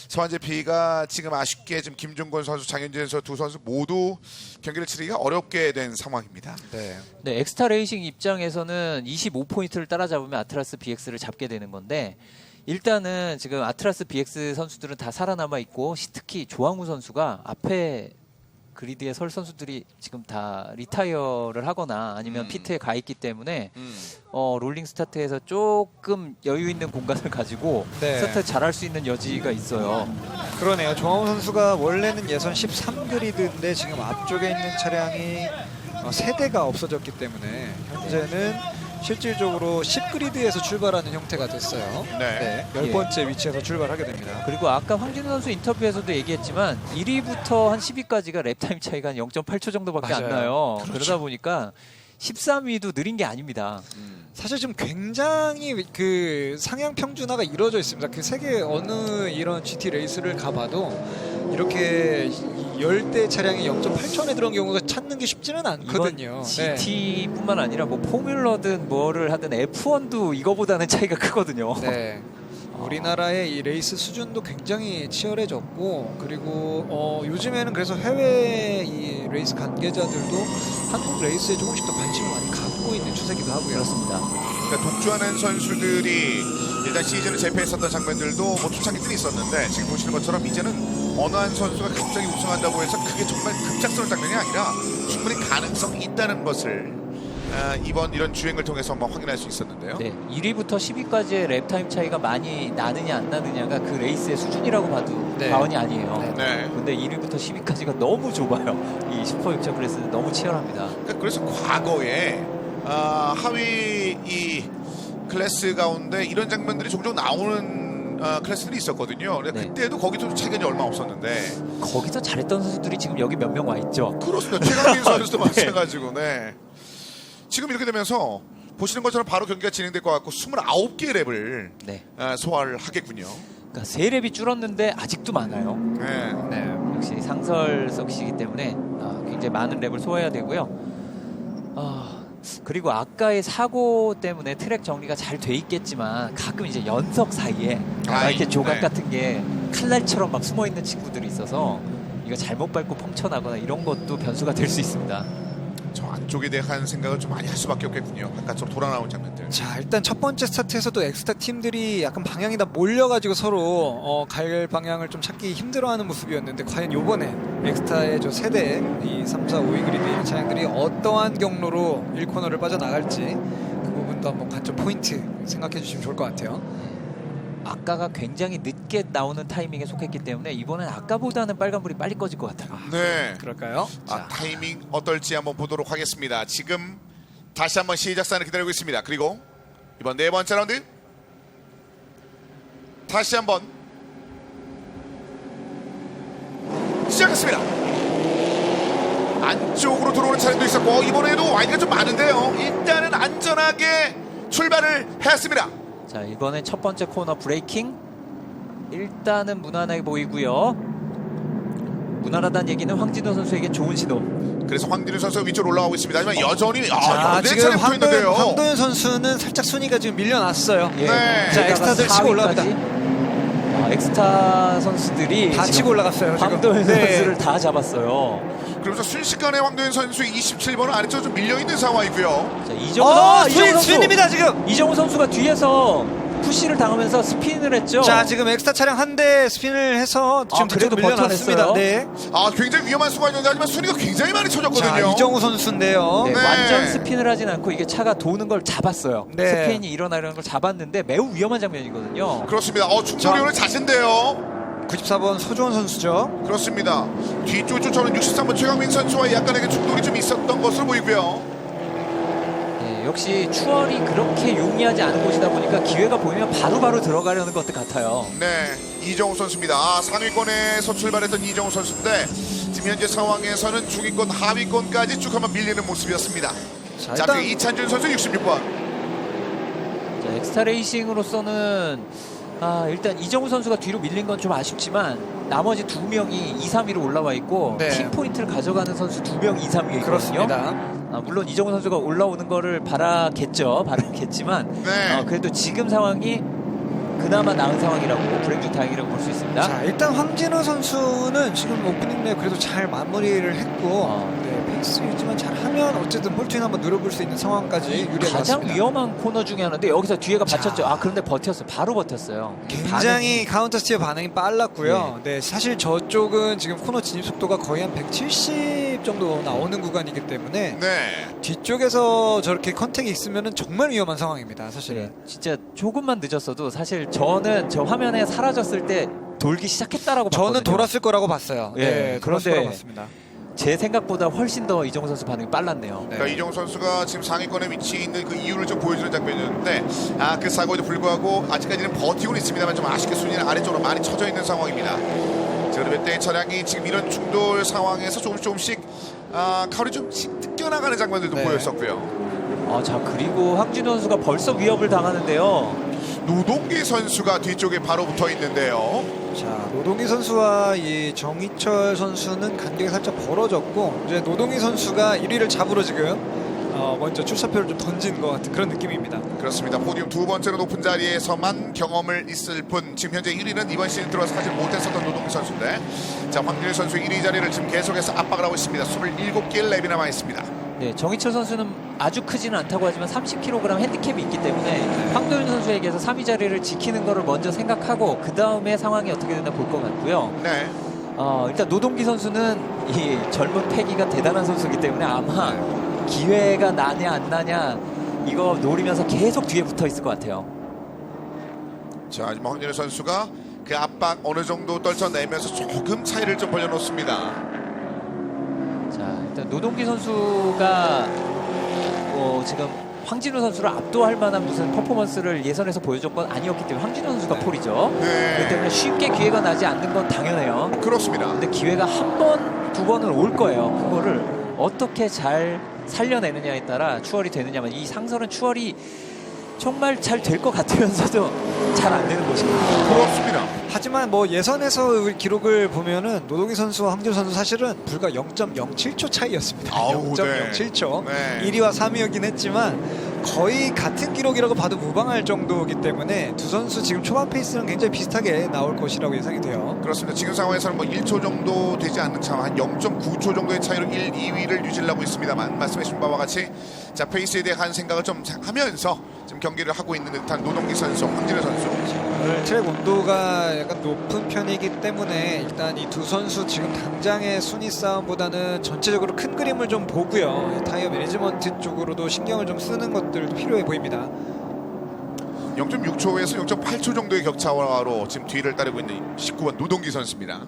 서한 GP가 지금 아쉽게 지금 김종건 선수, 장현진 선수 두 선수 모두 경기를 치르기가 어렵게 된 상황입니다. 네. 네, 엑스타 레이싱 입장에서는 25포인트를 따라잡으면 아트라스 BX를 잡게 되는 건데 일단은 지금 아트라스 BX 선수들은 다 살아남아 있고 특히 조항우 선수가 앞에 그리드에 설 선수들이 지금 다 리타이어를 하거나 아니면 피트에 가 있기 때문에 롤링 스타트에서 조금 여유 있는 공간을 가지고 스타트 잘할 수 있는 여지가 있어요. 그러네요. 조항우 선수가 원래는 예선 13그리드인데 지금 앞쪽에 있는 차량이 3대가 없어졌기 때문에 현재는 실질적으로 10그리드에서 출발하는 형태가 됐어요. 네. 10번째 위치에서 출발하게 됩니다. 그리고 아까 황진우 선수 인터뷰에서도 얘기했지만 1위부터 한 10위까지가 랩타임 차이가 한 0.8초 정도밖에 안 맞아요. 나요. 그렇죠. 그러다 보니까 13위도 느린 게 아닙니다. 사실 좀 굉장히 그 상향 평준화가 이루어져 있습니다. 그 세계 어느 이런 GT 레이스를 가봐도 이렇게 열대 차량이 0.8초 안에 들어온 경우가 찾는 게 쉽지는 않거든요. 이건 GT뿐만 아니라 뭐 포뮬러든 뭐를 하든 F1도 이거보다는 차이가 크거든요. 네. 우리나라의 이 레이스 수준도 굉장히 치열해졌고, 그리고 요즘에는 그래서 해외 이 레이스 관계자들도 한국 레이스에 조금씩 더 관심을 많이 갖고 있는 추세기도 하고요. 그렇습니다. 그러니까 독주하는 선수들이 일단 시즌을 제패했었던 장면들도 뭐 초창기들이 있었는데 지금 보시는 것처럼 이제는 어느 한 선수가 갑자기 우승한다고 해서 그게 정말 급작스러운 장면이 아니라 충분히 가능성이 있다는 것을 이번 이런 주행을 통해서 한번 확인할 수 있었는데요. 네, 1위부터 10위까지의 랩타임 차이가 많이 나느냐 안 나느냐가 그 레이스의 수준이라고 봐도 네. 과언이 아니에요. 네. 네. 근데 1위부터 10위까지가 너무 좁아요. 이 슈퍼 6점 클래스는 너무 치열합니다. 그러니까 그래서 과거에 하위 이 클래스 가운데 이런 장면들이 종종 나오는 클래스들이 있었거든요. 근데 네. 그때도 거기도 차이가 얼마 없었는데 거기서 잘했던 선수들이 지금 여기 몇 명 와 있죠. 그렇습니다. 최강민 선수도 마찬가지고 네. 지금 이렇게 되면서 보시는 것처럼 바로 경기가 진행될 것 같고 29개의 랩을 네. 소화를 하겠군요. 그러니까 3랩이 줄었는데 아직도 많아요. 네. 네. 역시 상설석이기 때문에 굉장히 많은 랩을 소화해야 되고요. 그리고 아까의 사고 때문에 트랙 정리가 잘 돼 있겠지만 가끔 이제 연석 사이에 이렇게 조각 네. 같은 게 칼날처럼 막 숨어 있는 친구들이 있어서 이거 잘못 밟고 펑쳐나거나 이런 것도 변수가 될 수 있습니다. 저 안쪽에 대한 생각을 좀 많이 할 수밖에 없겠군요. 바깥으로 돌아 나온 장면들. 자, 일단 첫 번째 스타트에서도 엑스타 팀들이 약간 방향이 다 몰려가지고 서로 갈 방향을 좀 찾기 힘들어하는 모습이었는데 과연 요번에 엑스타의 저 세대 이 3, 4, 5위 그리드의 차량들이 어떠한 경로로 1코너를 빠져나갈지 그 부분도 한번 관점 포인트 생각해 주시면 좋을 것 같아요. 아까가 굉장히 늦게 나오는 타이밍에 속했기 때문에 이번엔 아까보다는 빨간불이 빨리 꺼질 것 같아요. 네. 그럴까요? 타이밍 어떨지 한번 보도록 하겠습니다. 지금 다시 한번 시작 사인을 기다리고 있습니다. 그리고 이번 네 번째 라운드 다시 한번 시작했습니다. 안쪽으로 들어오는 차량도 있었고 이번에도 와이드가 좀 많은데요. 일단은 안전하게 출발을 했습니다. 자, 이번엔 첫 번째 코너 브레이킹 일단은 무난하게 보이고요. 무난하다는 얘기는 황진호 선수에게 좋은 신호. 그래서 황진우 선수가 위쪽으로 올라가고 있습니다. 하지만 여전히 자, 지금 차례 붙어 있는데요. 황도현 선수는 살짝 순위가 지금 밀려났어요. 예. 네. 자, 엑스타들 치고 올라갑니다. 엑스타 선수들이 다 지금 치고 올라갔어요. 지금. 황도현 네. 선수를 다 잡았어요. 그러면서 순식간에 황도현 선수 27번은 아래쪽으로 좀 밀려있는 상황이고요. 자, 이정우 선수. 스핀입니다 지금. 이정우 선수가 뒤에서 푸시를 당하면서 스핀을 했죠. 자, 지금 엑스타 차량 한 대 스핀을 해서 지금 그래도 밀려났습니다. 버텨냈어요. 네. 굉장히 위험한 순간이었는데 하지만 순위가 굉장히 많이 쳐졌거든요. 자, 이정우 선수인데요. 네, 네. 완전 스핀을 하진 않고 이게 차가 도는 걸 잡았어요. 네. 스핀이 일어나려는 걸 잡았는데 매우 위험한 장면이거든요. 그렇습니다. 충돌이 오늘 자신데요. 94번 소주원 선수죠. 그렇습니다. 뒤쪽에 쫓아오는 63번 최강민 선수와 약간의 충돌이 좀 있었던 것으로 보이고요. 네, 역시 추월이 그렇게 용이하지 않은 곳이다 보니까 기회가 보이면 바로바로 들어가려는 것 같아요. 네, 이정우 선수입니다. 상위권에서 출발했던 이정우 선수인데 지금 현재 상황에서는 중위권, 하위권까지 쭉 한번 밀리는 모습이었습니다. 자, 자, 일단 그리고 이찬준 선수 66번. 자, 엑스타 레이싱으로서는 일단 이정우 선수가 뒤로 밀린 건 좀 아쉽지만 나머지 두 명이 2, 3위로 올라와 있고 네. 팀 포인트를 가져가는 선수 2명 2, 3위에 있거든요. 그렇습니다. 물론 이정우 선수가 올라오는 거를 바라겠지만 네. 그래도 지금 상황이 그나마 나은 상황이라고 브레이크 타임이라고 볼 수 있습니다. 자, 일단 황진우 선수는 지금 오프닝 랩 그래도 잘 마무리를 했고 네, 페이스 유지만 잘하면 어쨌든 폴트인 한번 누려볼 수 있는 상황까지 유리할 것 가장 같습니다. 위험한 코너 중에 하나인데 여기서 뒤에가 받쳤죠. 그런데 버텼어요. 바로 버텼어요. 굉장히 카운터 스티어 반응이 빨랐고요. 네, 사실 저쪽은 지금 코너 진입 속도가 거의 한 170 정도 나오는 구간이기 때문에 네. 뒤쪽에서 저렇게 컨택이 있으면 정말 위험한 상황입니다. 사실은. 네, 진짜 조금만 늦었어도 사실 저는 저 화면에 사라졌을 때 돌기 시작했다라고 봤거든요. 저는 돌았을 거라고 봤어요. 예, 네, 돌았을 그런데 거라고 봤습니다. 제 생각보다 훨씬 더 이정우 선수 반응이 빨랐네요. 네. 그러니까 이정우 선수가 지금 상위권에 위치해 있는 그 이유를 좀 보여주는 장면이었는데 그 사고에도 불구하고 아직까지는 버티고는 있습니다만 좀 아쉽게 순위는 아래쪽으로 많이 처져 있는 상황입니다. 자, 그리고 때 차량이 지금 이런 충돌 상황에서 조금씩 가을이 좀 뜯겨나가는 장면들도 네. 보였었고요. 자, 그리고 황진우 선수가 벌써 위협을 당하는데요. 노동기 선수가 뒤쪽에 바로 붙어 있는데요. 자, 노동희 선수와 이 정희철 선수는 간격이 살짝 벌어졌고 이제 노동희 선수가 1위를 잡으러 지금 먼저 출사표를 좀 던진 것 같은 그런 느낌입니다. 그렇습니다. 포디움 두 번째로 높은 자리에서만 경험을 있을 뿐 지금 현재 1위는 이번 시즌 들어서 하지 못했었던 노동기 선수인데 자, 황진우 선수 1위 자리를 지금 계속해서 압박을 하고 있습니다. 27개의 랩이 남아 있습니다. 네, 정희철 선수는 아주 크지는 않다고 하지만 30kg 핸디캡이 있기 때문에 황도윤 선수에게서 3위 자리를 지키는 것을 먼저 생각하고 그 다음에 상황이 어떻게 되나 볼 것 같고요. 네. 일단 노동기 선수는 이 젊은 패기가 대단한 선수이기 때문에 아마 기회가 나냐 안 나냐 이거 노리면서 계속 뒤에 붙어 있을 것 같아요. 자, 지금 황진우 선수가 그 압박 어느 정도 떨쳐내면서 조금 차이를 좀 벌려놓습니다. 자, 일단 노동기 선수가 지금 황진우 선수를 압도할 만한 무슨 퍼포먼스를 예선에서 보여준 건 아니었기 때문에 황진우 선수가 폴이죠. 네. 그렇기 때문에 쉽게 기회가 나지 않는 건 당연해요. 그렇습니다. 근데 기회가 한 번, 두 번은 올 거예요. 그거를 어떻게 잘 살려내느냐에 따라 추월이 되느냐만 이 상설은 추월이 정말 잘 될 것 같으면서도 잘 안 되는 것입니다. 그렇습니다. 하지만 뭐 예선에서 기록을 보면은 노동희 선수와 황진우 선수 사실은 불과 0.07초 차이였습니다. 아우, 0.07초. 네. 1위와 3위였긴 했지만 거의 같은 기록이라고 봐도 무방할 정도이기 때문에 두 선수 지금 초반 페이스는 굉장히 비슷하게 나올 것이라고 예상이 돼요. 그렇습니다. 지금 상황에서는 뭐 1초 정도 되지 않는 차, 한 0.9초 정도의 차이로 1, 2위를 유지하고 있습니다만 말씀해 주신 바와 같이 자, 페이스에 대한 생각을 좀 하면서 지금 경기를 하고 있는 듯한 노동기 선수, 황진우 선수. 오늘 트랙 온도가 약간 높은 편이기 때문에 일단 이 두 선수 지금 당장의 순위 싸움보다는 전체적으로 큰 그림을 좀 보고요. 타이어 매니지먼트 쪽으로도 신경을 좀 쓰는 것들도 필요해 보입니다. 0.6초에서 0.8초 정도의 격차로 지금 뒤를 따르고 있는 19번 노동기 선수입니다.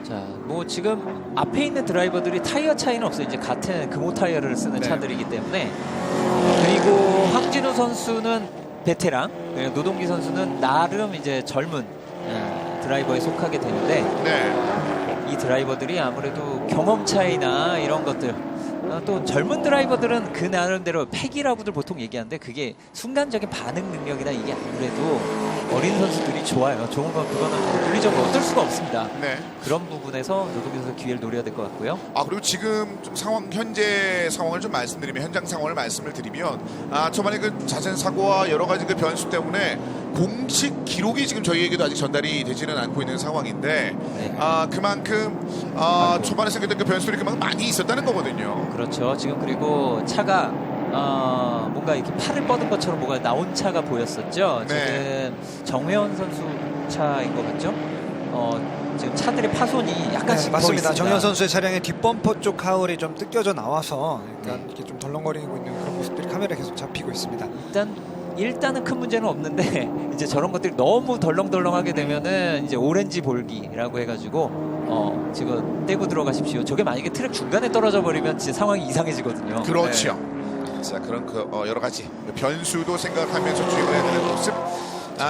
자, 뭐 지금 앞에 있는 드라이버들이 타이어 차이는 없어요. 이제 같은 금호 타이어를 쓰는 네. 차들이기 때문에. 그리고 황진우 선수는 베테랑, 노동기 선수는 나름 이제 젊은 드라이버에 속하게 되는데 네. 이 드라이버들이 아무래도 경험 차이나 이런 것들 또 젊은 드라이버들은 그 나름대로 패기라고들 보통 얘기하는데 그게 순간적인 반응 능력이나 이게 아무래도 어린 선수들이 좋아요. 좋은 건 그거는 물리적으로 어쩔 수가 없습니다. 네. 그런 부분에서 노동기 선수 기회를 노려야 될 것 같고요. 그리고 지금 좀 현재 상황을 좀 말씀드리면 현장 상황을 말씀을 드리면 초반에 그 자전 사고와 여러 가지 그 변수 때문에 공식 기록이 지금 저희에게도 아직 전달이 되지는 않고 있는 상황인데 네. 그만큼 초반에 생겼던 그 변수들이 그만큼 많이 있었다는 거거든요. 그렇죠. 지금 그리고 차가 뭔가 이렇게 팔을 뻗은 것처럼 뭐가 나온 차가 보였었죠. 네. 지금 정회원 선수 차인 것 같죠? 지금 차들의 파손이 약간씩 네, 더 맞습니다. 있습니다. 정현 선수의 차량의 뒷범퍼 쪽 하울이 좀 뜯겨져 나와서 약간 이렇게 좀 덜렁거리고 있는 그런 모습들이 카메라에 계속 잡히고 있습니다. 일단은 큰 문제는 없는데 이제 저런 것들이 너무 덜렁덜렁하게 되면은 이제 오렌지 볼기라고 해가지고 지금 떼고 들어가십시오. 저게 만약에 트랙 중간에 떨어져 버리면 진짜 상황이 이상해지거든요. 그렇죠. 자, 그런 그 여러 가지 변수도 생각하면서 주행을 해야 되는 모습.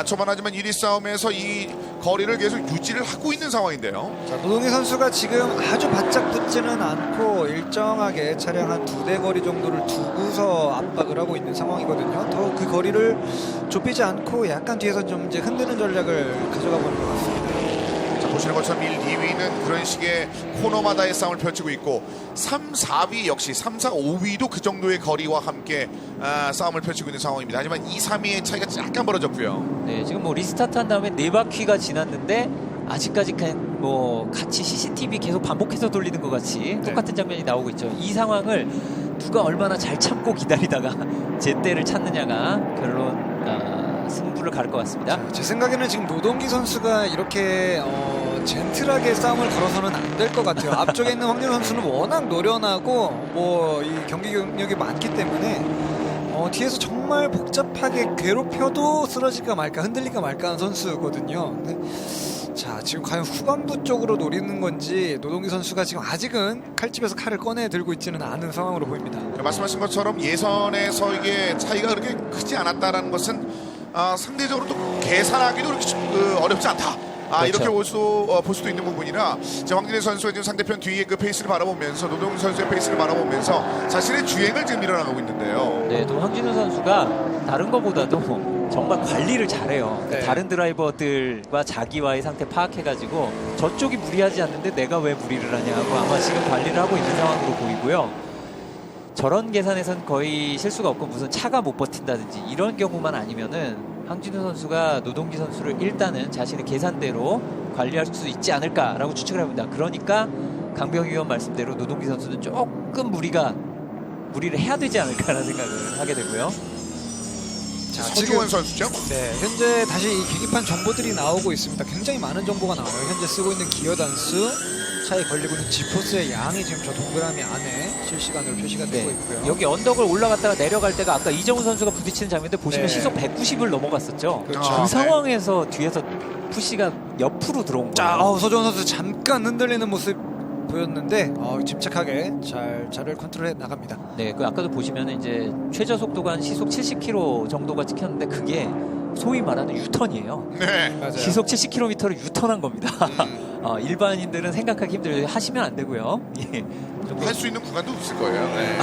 초반하지만 1위 싸움에서 이 거리를 계속 유지를 하고 있는 상황인데요. 자, 노동희 선수가 지금 아주 바짝 붙지는 않고 일정하게 차량 한 2대 거리 정도를 두고서 압박을 하고 있는 상황이거든요. 더 그 거리를 좁히지 않고 약간 뒤에서 좀 이제 흔드는 전략을 가져가 보는 것 같습니다. 자, 보시는 것처럼 1, 2위는 그런 식의 코너마다의 싸움을 펼치고 있고 3, 4위 역시 3, 4, 5위도 그 정도의 거리와 함께 싸움을 펼치고 있는 상황입니다. 하지만 2, 3위의 차이가 약간 벌어졌고요. 네, 지금 뭐 리스타트 한 다음에 4바퀴가 지났는데 아직까지 그냥 뭐 같이 CCTV 계속 반복해서 돌리는 것 같이 똑같은 장면이 나오고 있죠. 이 상황을 누가 얼마나 잘 참고 기다리다가 제때를 찾느냐가 결론 승부를 가를 것 같습니다. 제 생각에는 지금 노동기 선수가 이렇게 젠틀하게 싸움을 걸어서는 안 될 것 같아요. 앞쪽에 있는 황진우 선수는 워낙 노련하고 뭐 이 경기 경력이 많기 때문에 뒤에서 정말 복잡하게 괴롭혀도 쓰러질까 말까 흔들릴까 말까 하는 선수거든요. 근데 자, 지금 과연 후반부 쪽으로 노리는 건지 노동기 선수가 지금 아직은 칼집에서 칼을 꺼내 들고 있지는 않은 상황으로 보입니다. 말씀하신 것처럼 예선에서 이게 차이가 그렇게 크지 않았다라는 것은 상대적으로 또 계산하기도 그렇게 어렵지 않다. 그렇죠. 이렇게 볼 수도 있는 부분이라 황진희 선수가 지금 상대편 뒤에 그 페이스를 바라보면서 노동훈 선수의 페이스를 바라보면서 자신의 주행을 지금 밀어나가고 있는데요. 네, 또 황진우 선수가 다른 것보다도 정말 관리를 잘해요. 네. 다른 드라이버들과 자기와의 상태 파악해가지고 저쪽이 무리하지 않는데 내가 왜 무리를 하냐 하고 아마 지금 관리를 하고 있는 상황으로 보이고요. 저런 계산에선 거의 실수가 없고 무슨 차가 못 버틴다든지 이런 경우만 아니면은 황진우 선수가 노동기 선수를 일단은 자신의 계산대로 관리할 수 있지 않을까라고 추측을 해봅니다. 그러니까 강병희 위원 말씀대로 노동기 선수는 조금 무리를 해야 되지 않을까라는 생각을 하게 되고요. 자, 서주원 선수죠. 네, 현재 다시 이 계기판 정보들이 나오고 있습니다. 굉장히 많은 정보가 나와요. 현재 쓰고 있는 기어 단수, 차에 걸리고 있는 지포스의 양이 지금 저 동그라미 안에 실시간으로 표시가 되고 네. 있고요. 여기 언덕을 올라갔다가 내려갈 때가 아까 이정훈 선수가 부딪히는 장면인데 보시면 네. 시속 190을 넘어갔었죠. 그렇죠. 그 네. 상황에서 뒤에서 푸시가 옆으로 들어온 자, 거예요. 서주원 선수 잠깐 흔들리는 모습 보였는데 침착하게 잘 차를 컨트롤해 나갑니다. 네, 그 아까도 보시면 이제 최저 속도가 한 시속 70km 정도가 찍혔는데 그게 소위 말하는 유턴이에요. 네. 맞아요. 시속 70km를 유턴한 겁니다. 음. 일반인들은 생각하기 힘들어요. 하시면 안 되고요. 예. 할 수 있는 구간도 없을 거예요. 네.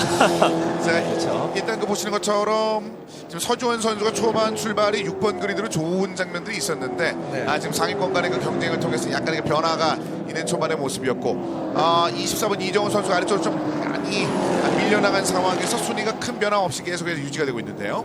자, 그렇죠. 일단 그 보시는 것처럼 지금 서주원 선수가 초반 출발이 6번 그리드로 좋은 장면들이 있었는데 네. 지금 상위권 간의 그 경쟁을 통해서 약간의 그 변화가 있는 초반의 모습이었고 24번 이정훈 선수가 아래쪽으로 좀 많이 밀려나간 상황에서 순위가 큰 변화 없이 계속해서 유지가 되고 있는데요.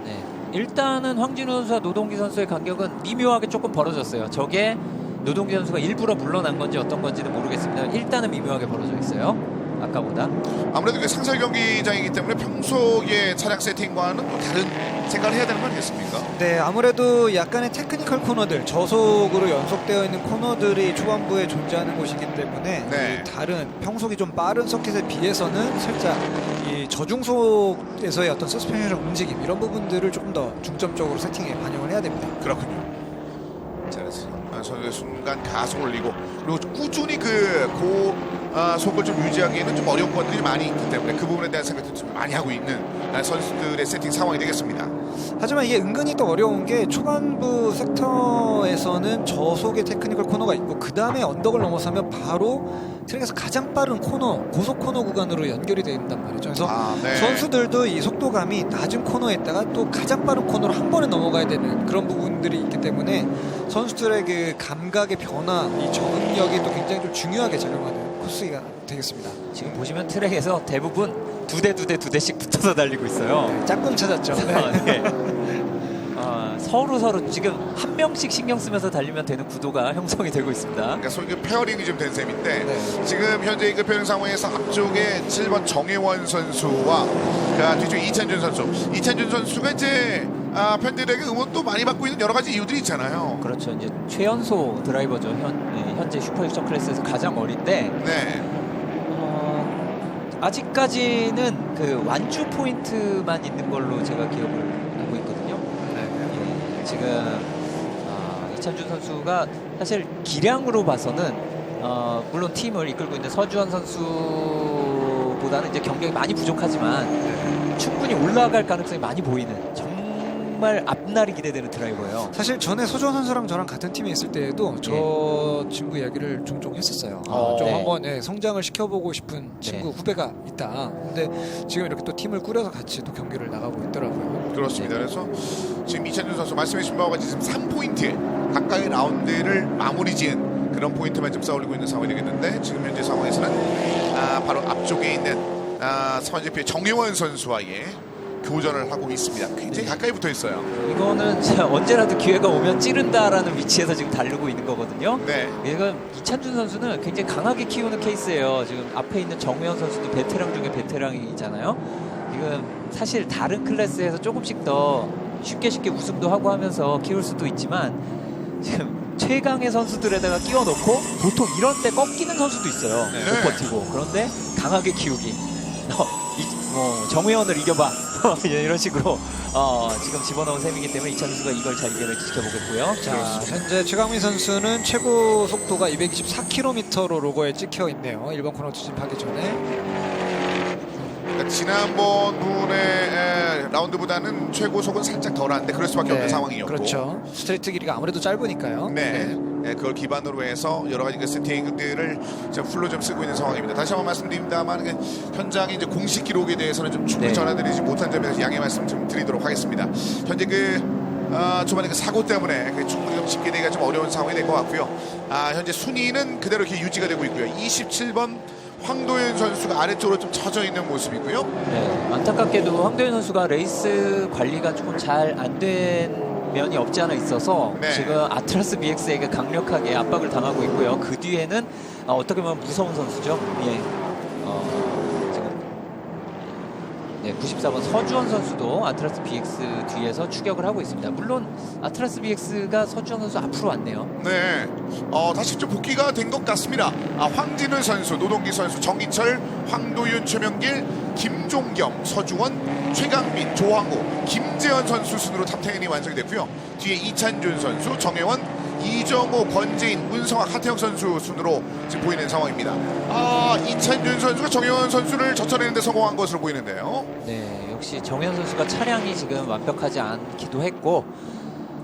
네. 일단은 황진우 선수와 노동기 선수의 간격은 미묘하게 조금 벌어졌어요. 저게 노동기 선수가 일부러 물러난 건지 어떤 건지는 모르겠습니다. 일단은 미묘하게 벌어져 있어요. 아까보다. 아무래도 그 상설 경기장이기 때문에 평소의 차량 세팅과는 또 다른 생각을 해야 되는 거 아니겠습니까? 네, 아무래도 약간의 테크니컬 코너들, 저속으로 연속되어 있는 코너들이 초반부에 존재하는 곳이기 때문에 네. 이 다른 평속이 좀 빠른 서킷에 비해서는 살짝 이 저중속에서의 어떤 서스펜션 움직임 이런 부분들을 조금 더 중점적으로 세팅에 반영을 해야 됩니다. 그렇군요. 잘했어요. 선수의 순간 가속 올리고 그리고 꾸준히 속을 좀 유지하기에는 좀 어려운 것들이 많이 있기 때문에 그 부분에 대한 생각도 좀 많이 하고 있는 선수들의 세팅 상황이 되겠습니다. 하지만 이게 은근히 또 어려운 게 초반부 섹터에서는 저속의 테크니컬 코너가 있고 그 다음에 언덕을 넘어서면 바로 트랙에서 가장 빠른 코너, 고속 코너 구간으로 연결이 된단 말이죠. 그래서 네. 선수들도 이 속도감이 낮은 코너에다가 또 가장 빠른 코너로 한 번에 넘어가야 되는 그런 부분들이 있기 때문에 선수들의 그 감각의 변화, 이 적응력이 또 굉장히 좀 중요하게 작용하는 코스가 되겠습니다. 지금 보시면 트랙에서 대부분 두 대씩 붙어서 달리고 있어요. 짝꿍 찾았죠. 네. 서로 지금 한 명씩 신경 쓰면서 달리면 되는 구도가 형성이 되고 있습니다. 그러니까 소위 그 페어링이 좀 된 셈인데 네. 지금 현재 그 페어링 상황에서 앞쪽에 7번 정혜원 선수와 그 뒤쪽에 이찬준 선수. 이찬준 선수가 이제 팬들에게 응원도 많이 받고 있는 여러 가지 이유들이 있잖아요. 그렇죠. 이제 최연소 드라이버죠. 현재 슈퍼 액션 클래스에서 가장 어린데 네. 아직까지는 그 완주 포인트만 있는 걸로 제가 기억을 하고 있거든요. 예, 지금 이찬준 선수가 사실 기량으로 봐서는 물론 팀을 이끌고 있는 서주원 선수보다는 이제 경력이 많이 부족하지만 충분히 올라갈 가능성이 많이 보이는 정말 앞날이 기대되는 드라이버예요. 사실 전에 서주원 선수랑 저랑 같은 팀에 있을 때에도 저 친구 이야기를 종종 했었어요. 좀 네. 한번 성장을 시켜보고 싶은 친구 후배가 있다. 근데 지금 이렇게 또 팀을 꾸려서 같이 또 경기를 나가고 있더라고요. 그렇습니다. 그래서 지금 이찬준 선수 말씀해 주신 바와 같이 지금 3포인트 가까이 라운드를 마무리 지은 그런 포인트만 좀 쌓아올리고 있는 상황이 되겠는데 지금 현재 상황에서는 바로 앞쪽에 있는 서반제피의 정혜원 선수와의 교전을 하고 있습니다. 굉장히 가까이 붙어 있어요. 이거는 언제라도 기회가 오면 찌른다라는 위치에서 지금 다루고 있는 거거든요. 네. 이건 이찬준 선수는 굉장히 강하게 키우는 케이스예요. 지금 앞에 있는 정우현 선수도 베테랑 중에 베테랑이잖아요. 지금 사실 다른 클래스에서 조금씩 더 쉽게 우승도 하고 하면서 키울 수도 있지만 지금 최강의 선수들에다가 끼워 넣고 보통 이런 때 꺾이는 선수도 있어요. 네. 못 버티고. 그런데 강하게 키우기. 정우현을 이겨봐. 이런 식으로 지금 집어넣은 셈이기 때문에 이찬준 선수가 이걸 잘 이겨낼지 지켜보겠고요. 자, 현재 최강민 선수는 최고 속도가 224km로 로고에 찍혀 있네요. 1번 코너 추진하기 전에. 그러니까 지난번 분의 라운드보다는 최고속은 살짝 덜한데 그럴 수밖에 없는 상황이었고. 그렇죠. 스트레이트 길이가 아무래도 짧으니까요. 네. 네, 그걸 기반으로 해서 여러 가지 그 세팅들을 좀 풀로 좀 쓰고 있는 상황입니다. 다시 한번 말씀드립니다만 현장의 이제 공식 기록에 대해서는 좀 충분히 네. 전해드리지 못한 점에서 양해 말씀 좀 드리도록 하겠습니다. 현재 초반에 그 사고 때문에 충분히 좀 집계되기가 좀 어려운 상황이 될 것 같고요. 현재 순위는 그대로 이렇게 유지가 되고 있고요. 27번 황도현 선수가 아래쪽으로 좀 처져 있는 모습이고요. 네, 안타깝게도 황도현 선수가 레이스 관리가 조금 잘 안 된 면이 없지 않아 있어서 네. 지금 아트라스 BX에게 강력하게 압박을 당하고 있고요. 그 뒤에는 어떻게 보면 무서운 선수죠. 예. 지금 94번 서주원 선수도 아트라스 BX 뒤에서 추격을 하고 있습니다. 물론 아트라스 BX가 서주원 선수 앞으로 왔네요. 네, 다시 좀 복귀가 된 것 같습니다. 황진우 선수, 노동기 선수, 정인철, 황도윤, 최명길, 김종겸, 서주원, 최강민, 조항우, 김재현 선수 순으로 탑10이 완성이 됐고요. 뒤에 이찬준 선수, 정혜원, 이정호, 권재인, 문성학, 하태영 선수 순으로 지금 보이는 상황입니다. 이찬준 선수가 정혜원 선수를 젖혀내는 데 성공한 것으로 보이는데요. 네, 역시 정현 선수가 차량이 지금 완벽하지 않기도 했고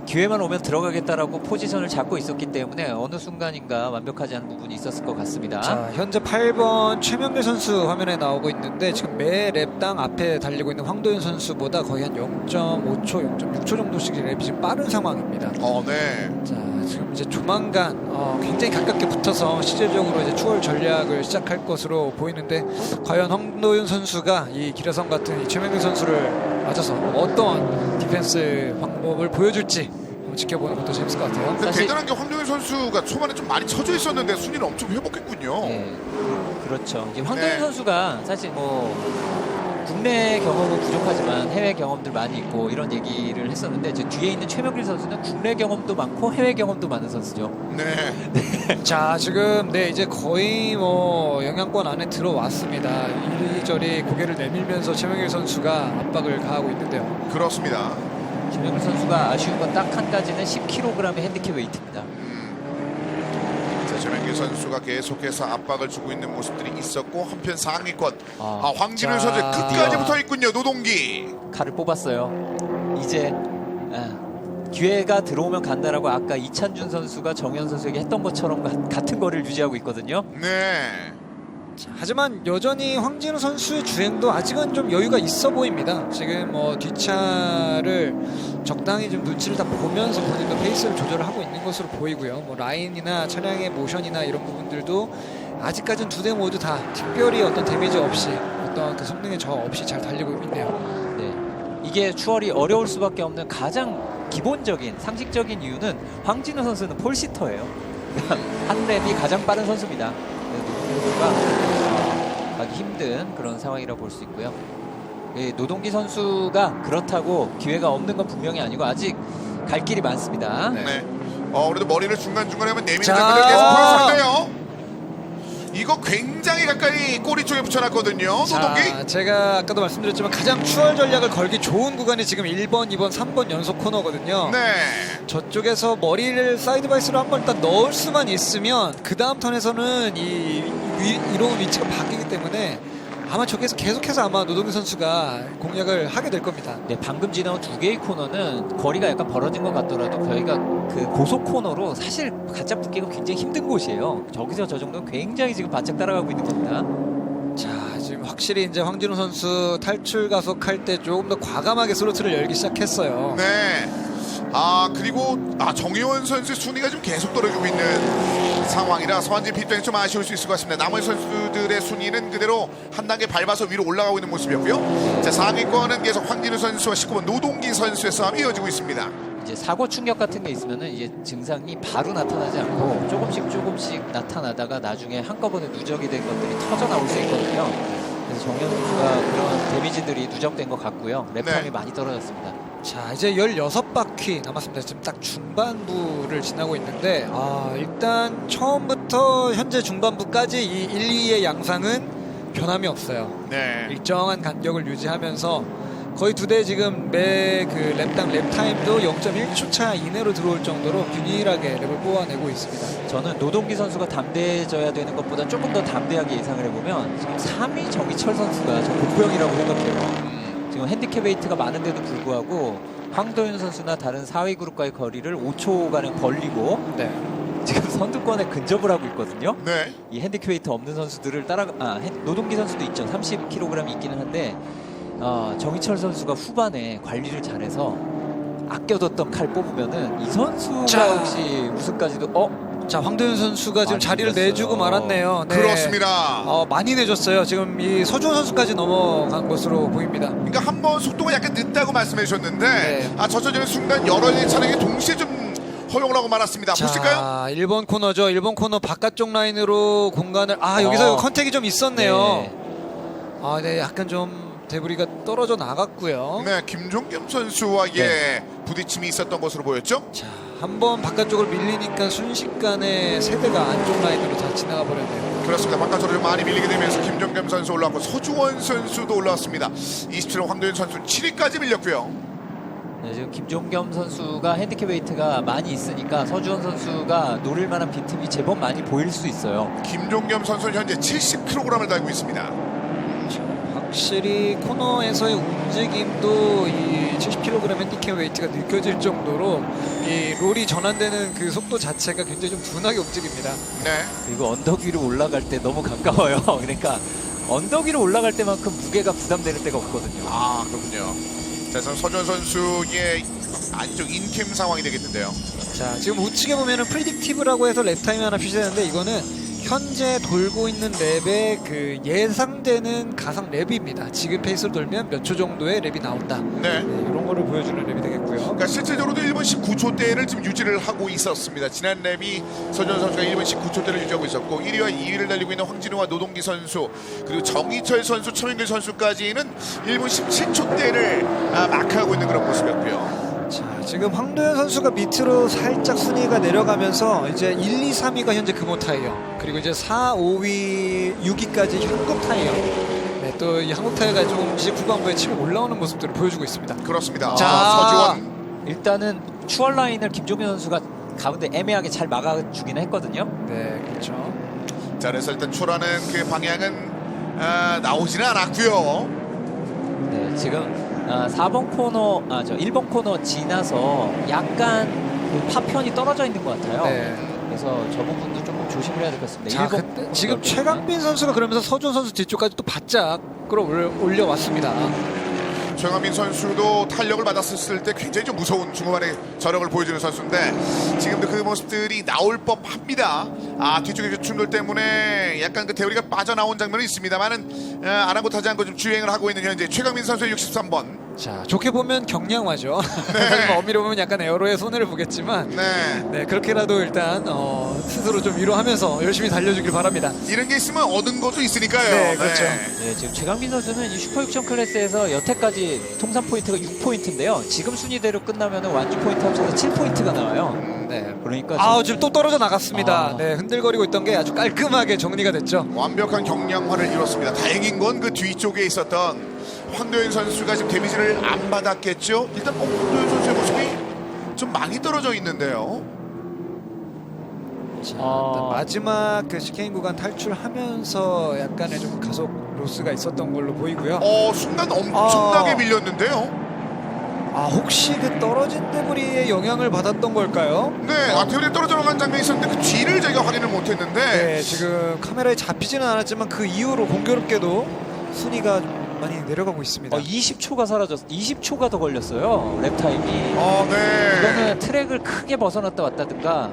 기회만 오면 들어가겠다라고 포지션을 잡고 있었기 때문에 어느 순간인가 완벽하지 않은 부분이 있었을 것 같습니다. 자, 현재 8번 최명길 선수 화면에 나오고 있는데 지금 매 랩당 앞에 달리고 있는 황도현 선수보다 거의 한 0.5초, 0.6초 정도씩 랩이 지금 빠른 상황입니다. 네. 자, 지금 이제 조만간 굉장히 가깝게 붙어서 시제적으로 이제 추월 전략을 시작할 것으로 보이는데 과연 황도현 선수가 이 기라성 같은 이 최명길 선수를 맞아서 어떤 디펜스 방법을 보여줄지 한번 지켜보는 것도 재밌을 것 같아요. 근데 사실- 대단한 게 황도현 선수가 초반에 좀 많이 쳐져 있었는데 순위는 엄청 회복했군요. 네, 그렇죠. 이제 황도현 네. 선수가 사실 뭐 국내 경험은 부족하지만 해외 경험들 많이 있고 이런 얘기를 했었는데 이제 뒤에 있는 최명길 선수는 국내 경험도 많고 해외 경험도 많은 선수죠. 네. 자, 지금 이제 거의 뭐 영향권 안에 들어왔습니다. 이리저리 고개를 내밀면서 최명길 선수가 압박을 가하고 있는데요. 그렇습니다. 김명길 선수가 아쉬운 건 딱 한 가지는 10kg의 핸디캡 웨이트입니다. 최명길 선수가 계속해서 압박을 주고 있는 모습들이 있었고 한편 상위권 황진우 자, 선수 끝까지 드디어. 붙어 있군요. 노동기. 칼을 뽑았어요. 이제 기회가 들어오면 간다라고 아까 이찬준 선수가 정현 선수에게 했던 것처럼 같은 거리를 유지하고 있거든요. 네. 자, 하지만 여전히 황진우 선수의 주행도 아직은 좀 여유가 있어 보입니다. 지금 뭐 뒷차를 적당히 좀 눈치를 다 보면서 본인도 페이스를 조절을 하고 있는 것으로 보이고요. 뭐 라인이나 차량의 모션이나 이런 부분들도 아직까지는 두 대 모두 다 특별히 어떤 데미지 없이 어떤 그 성능의 저하 없이 잘 달리고 있네요. 네. 이게 추월이 어려울 수밖에 없는 가장 기본적인 상식적인 이유는 황진우 선수는 폴시터예요. 한 랩이 가장 빠른 선수입니다. 선수가 가기 힘든 그런 상황이라고 볼 수 있고요. 노동기 선수가 그렇다고 기회가 없는 건 분명히 아니고 아직 갈 길이 많습니다. 네. 그래도 머리를 중간중간에 하면 내미는 자. 장면을 계속 보여주는데요. 이거 굉장히 가까이 꼬리 쪽에 붙여놨거든요. 노동기. 자, 제가 아까도 말씀드렸지만 가장 추월 전략을 걸기 좋은 구간이 지금 1번, 2번, 3번 연속 코너거든요. 네. 저쪽에서 머리를 사이드 바이스로 한번 일단 넣을 수만 있으면 그 다음 턴에서는 이로운 위치가 바뀌기 때문에 아마 저기에서 계속해서 아마 노동기 선수가 공략을 하게 될 겁니다. 네, 방금 지나온 두 개의 코너는 거리가 약간 벌어진 것 같더라도 저희가 그 고속 코너로 사실 가짜 붙기가 굉장히 힘든 곳이에요. 저기서 저 정도는 굉장히 지금 바짝 따라가고 있는 겁니다. 자, 지금 확실히 이제 황진우 선수 탈출 가속할 때 조금 더 과감하게 스로틀을 열기 시작했어요. 네. 그리고 정혜원 선수의 순위가 좀 계속 떨어지고 있는 상황이라 서한진 핏병이 좀 아쉬울 수 있을 것 같습니다. 나머지 선수들의 순위는 그대로 한 단계 밟아서 위로 올라가고 있는 모습이었고요. 자, 상위권은 계속 황진우 선수와 19번 노동기 선수의 싸움이 이어지고 있습니다. 이제 사고 충격 같은 게 있으면은 이제 증상이 바로 나타나지 않고 조금씩 나타나다가 나중에 한꺼번에 누적이 된 것들이 터져 나올 수 있거든요. 그래서 정현 선수가 그런 데미지들이 누적된 것 같고요. 랩타임이 네. 많이 떨어졌습니다. 자, 이제 16바퀴 남았습니다. 지금 딱 중반부를 지나고 있는데 일단 처음부터 현재 중반부까지 이 1, 2의 양상은 변함이 없어요. 네. 일정한 간격을 유지하면서 거의 두 대 지금 매 그 랩당 랩 타임도 0.1초 차 이내로 들어올 정도로 균일하게 랩을 뽑아내고 있습니다. 저는 노동기 선수가 담대해져야 되는 것보다 조금 더 담대하게 예상을 해보면 지금 3위 정희철 선수가 저 복부형이라고 생각해요. 지금 핸디캡 웨이트가 많은데도 불구하고 황도윤 선수나 다른 4위 그룹과의 거리를 5초가량 벌리고 네. 지금 선두권에 근접을 하고 있거든요. 네. 이 핸디캡 웨이트 없는 선수들을 노동기 선수도 있죠. 30kg이 있기는 한데 정희철 선수가 후반에 관리를 잘해서 아껴뒀던 칼 뽑으면은 이 선수가 자. 혹시 우승까지도 자, 황도윤 선수가 지금 많이 자리를 밀렸어요. 내주고 말았네요. 네. 그렇습니다. 많이 내줬어요. 지금 이 서주원 선수까지 넘어간 것으로 보입니다. 그러니까 한 번 속도가 약간 늦다고 말씀해 주셨는데 네. 젖혀지는 순간 여러 차량이 동시에 좀 허용을 하고 말았습니다. 보실까요? 자, 1번 코너죠. 1번 코너 바깥쪽 라인으로 공간을 여기서 컨택이 좀 있었네요. 네. 네, 약간 좀 데브리가 떨어져 나갔고요. 네, 김종겸 선수와의 부딪힘이 있었던 것으로 보였죠. 자, 한번 바깥쪽으로 밀리니까 순식간에 세대가 안쪽 라인으로 다 지나가 버렸네요. 그렇습니다. 바깥으로 좀 많이 밀리게 되면서 김종겸 선수 올라왔고 서주원 선수도 올라왔습니다. 27호 황도현 선수 7위까지 밀렸고요. 네, 지금 김종겸 선수가 핸디캡 웨이트가 많이 있으니까 서주원 선수가 노릴 만한 빈틈이 제법 많이 보일 수 있어요. 김종겸 선수는 현재 70kg을 달고 있습니다. 확실히 코너에서의 움직임도 이 70kg 핸디캡 웨이트가 느껴질 정도로 이 롤이 전환되는 그 속도 자체가 굉장히 좀 둔하게 움직입니다. 네. 그리고 언덕 위로 올라갈 때 너무 가까워요. 그러니까 언덕 위로 올라갈 때만큼 무게가 부담되는 때가 없거든요. 아, 그렇군요. 자, 서주원 선수의 안쪽 인캠 상황이 되겠는데요. 자, 지금 우측에 보면은 프리딕티브라고 해서 랩 타임이 하나 표시되는데 이거는 현재 돌고 있는 랩의 그 예상되는 가상 랩입니다. 지금 페이스로 돌면 몇 초 정도의 랩이 나온다. 네. 이런 거를 보여주는 랩이 되겠고요. 그러니까 실제적으로도 1분 19초대를 지금 유지를 하고 있었습니다. 지난 랩이 서주원 선수가 1분 19초대를 유지하고 있었고 1위와 2위를 달리고 있는 황진우와 노동기 선수 그리고 정희철 선수, 최민길 선수까지는 1분 17초대를 마크하고 있는 그런 모습이었고요. 자, 지금 황도현 선수가 밑으로 살짝 순위가 내려가면서 이제 1, 2, 3위가 현재 금호 타이어, 그리고 이제 4, 5위, 6위까지 한국 타이어. 네, 또 이 한국 타이어가 조금씩 후반부에 치고 올라오는 모습들을 보여주고 있습니다. 그렇습니다. 자, 서주원. 일단은 추월 라인을 김종현 선수가 가운데 애매하게 잘 막아주긴 했거든요. 네, 그렇죠. 자, 그래서 일단 출하는 그 방향은 나오지는 않았고요. 네, 지금 4번 코너, 1번 코너 지나서 약간 그 파편이 떨어져 있는 것 같아요. 네. 그래서 저 부분도 조금 조심을 해야 될 것 같습니다. 자, 1번 그때 지금 최강빈 선수가 그러면서 서준 선수 뒤쪽까지 또 바짝 끌어올려왔습니다. 최강민 선수도 탄력을 받았을 때 굉장히 좀 무서운 중후반의 저력을 보여주는 선수인데 지금도 그 모습들이 나올 법합니다. 뒤쪽에 그 충돌 때문에 약간 그 대우리가 빠져나온 장면이 있습니다.만은 아랑곳하지 않고 좀 주행을 하고 있는 현재 최강민 선수의 63번. 자, 좋게 보면 경량화죠. 하지만 엄밀히 보면 약간 에어로에 손해를 보겠지만 네. 그렇게라도 일단 스스로 좀 위로하면서 열심히 달려주길 바랍니다. 이런 게 있으면 얻은 것도 있으니까요. 네, 그렇죠. 네, 지금 최강빈 선수는 이 슈퍼 6천 클래스에서 여태까지 통산 포인트가 6포인트인데요. 지금 순위대로 끝나면 완주 포인트 합쳐서 7포인트가 나와요. 네. 그러니까 지금 또 떨어져 나갔습니다. 아. 네, 흔들거리고 있던 게 아주 깔끔하게 정리가 됐죠. 완벽한 경량화를 이뤘습니다. 다행인 건 그 뒤쪽에 있었던 황도현 선수가 지금 데미지를 안 받았겠죠. 일단 황도현 선수의 모습이 좀 많이 떨어져 있는데요. 자, 일단 마지막 그 시케인 구간 탈출하면서 약간의 좀 가속 로스가 있었던 걸로 보이고요. 순간 엄청나게 밀렸는데요. 혹시 그 떨어진 데브리의 영향을 받았던 걸까요? 네, 테이블에 떨어져 나간 장면이 있었는데 그 뒤를 저희가 확인을 못했는데 네, 지금 카메라에 잡히지는 않았지만 그 이후로 공교롭게도 순위가 많이 내려가고 있습니다. 20초가 사라졌어. 20초가 더 걸렸어요. 랩 타임이. 네. 이거는 트랙을 크게 벗어났다 왔다든가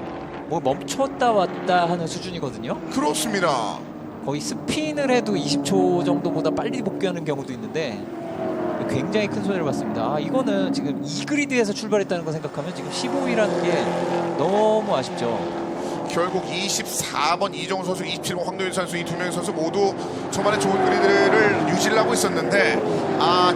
뭐 멈췄다 왔다 하는 수준이거든요. 그렇습니다. 거의 스핀을 해도 20초 정도보다 빨리 복귀하는 경우도 있는데 굉장히 큰 손해를 봤습니다. 이거는 지금 2그리드에서 출발했다는 거 생각하면 지금 15위라는 게 너무 아쉽죠. 결국 24번 이정우 선수, 27번 황도현 선수 이 두 명의 선수 모두 초반에 좋은 그리드를 유지를 하고 있었는데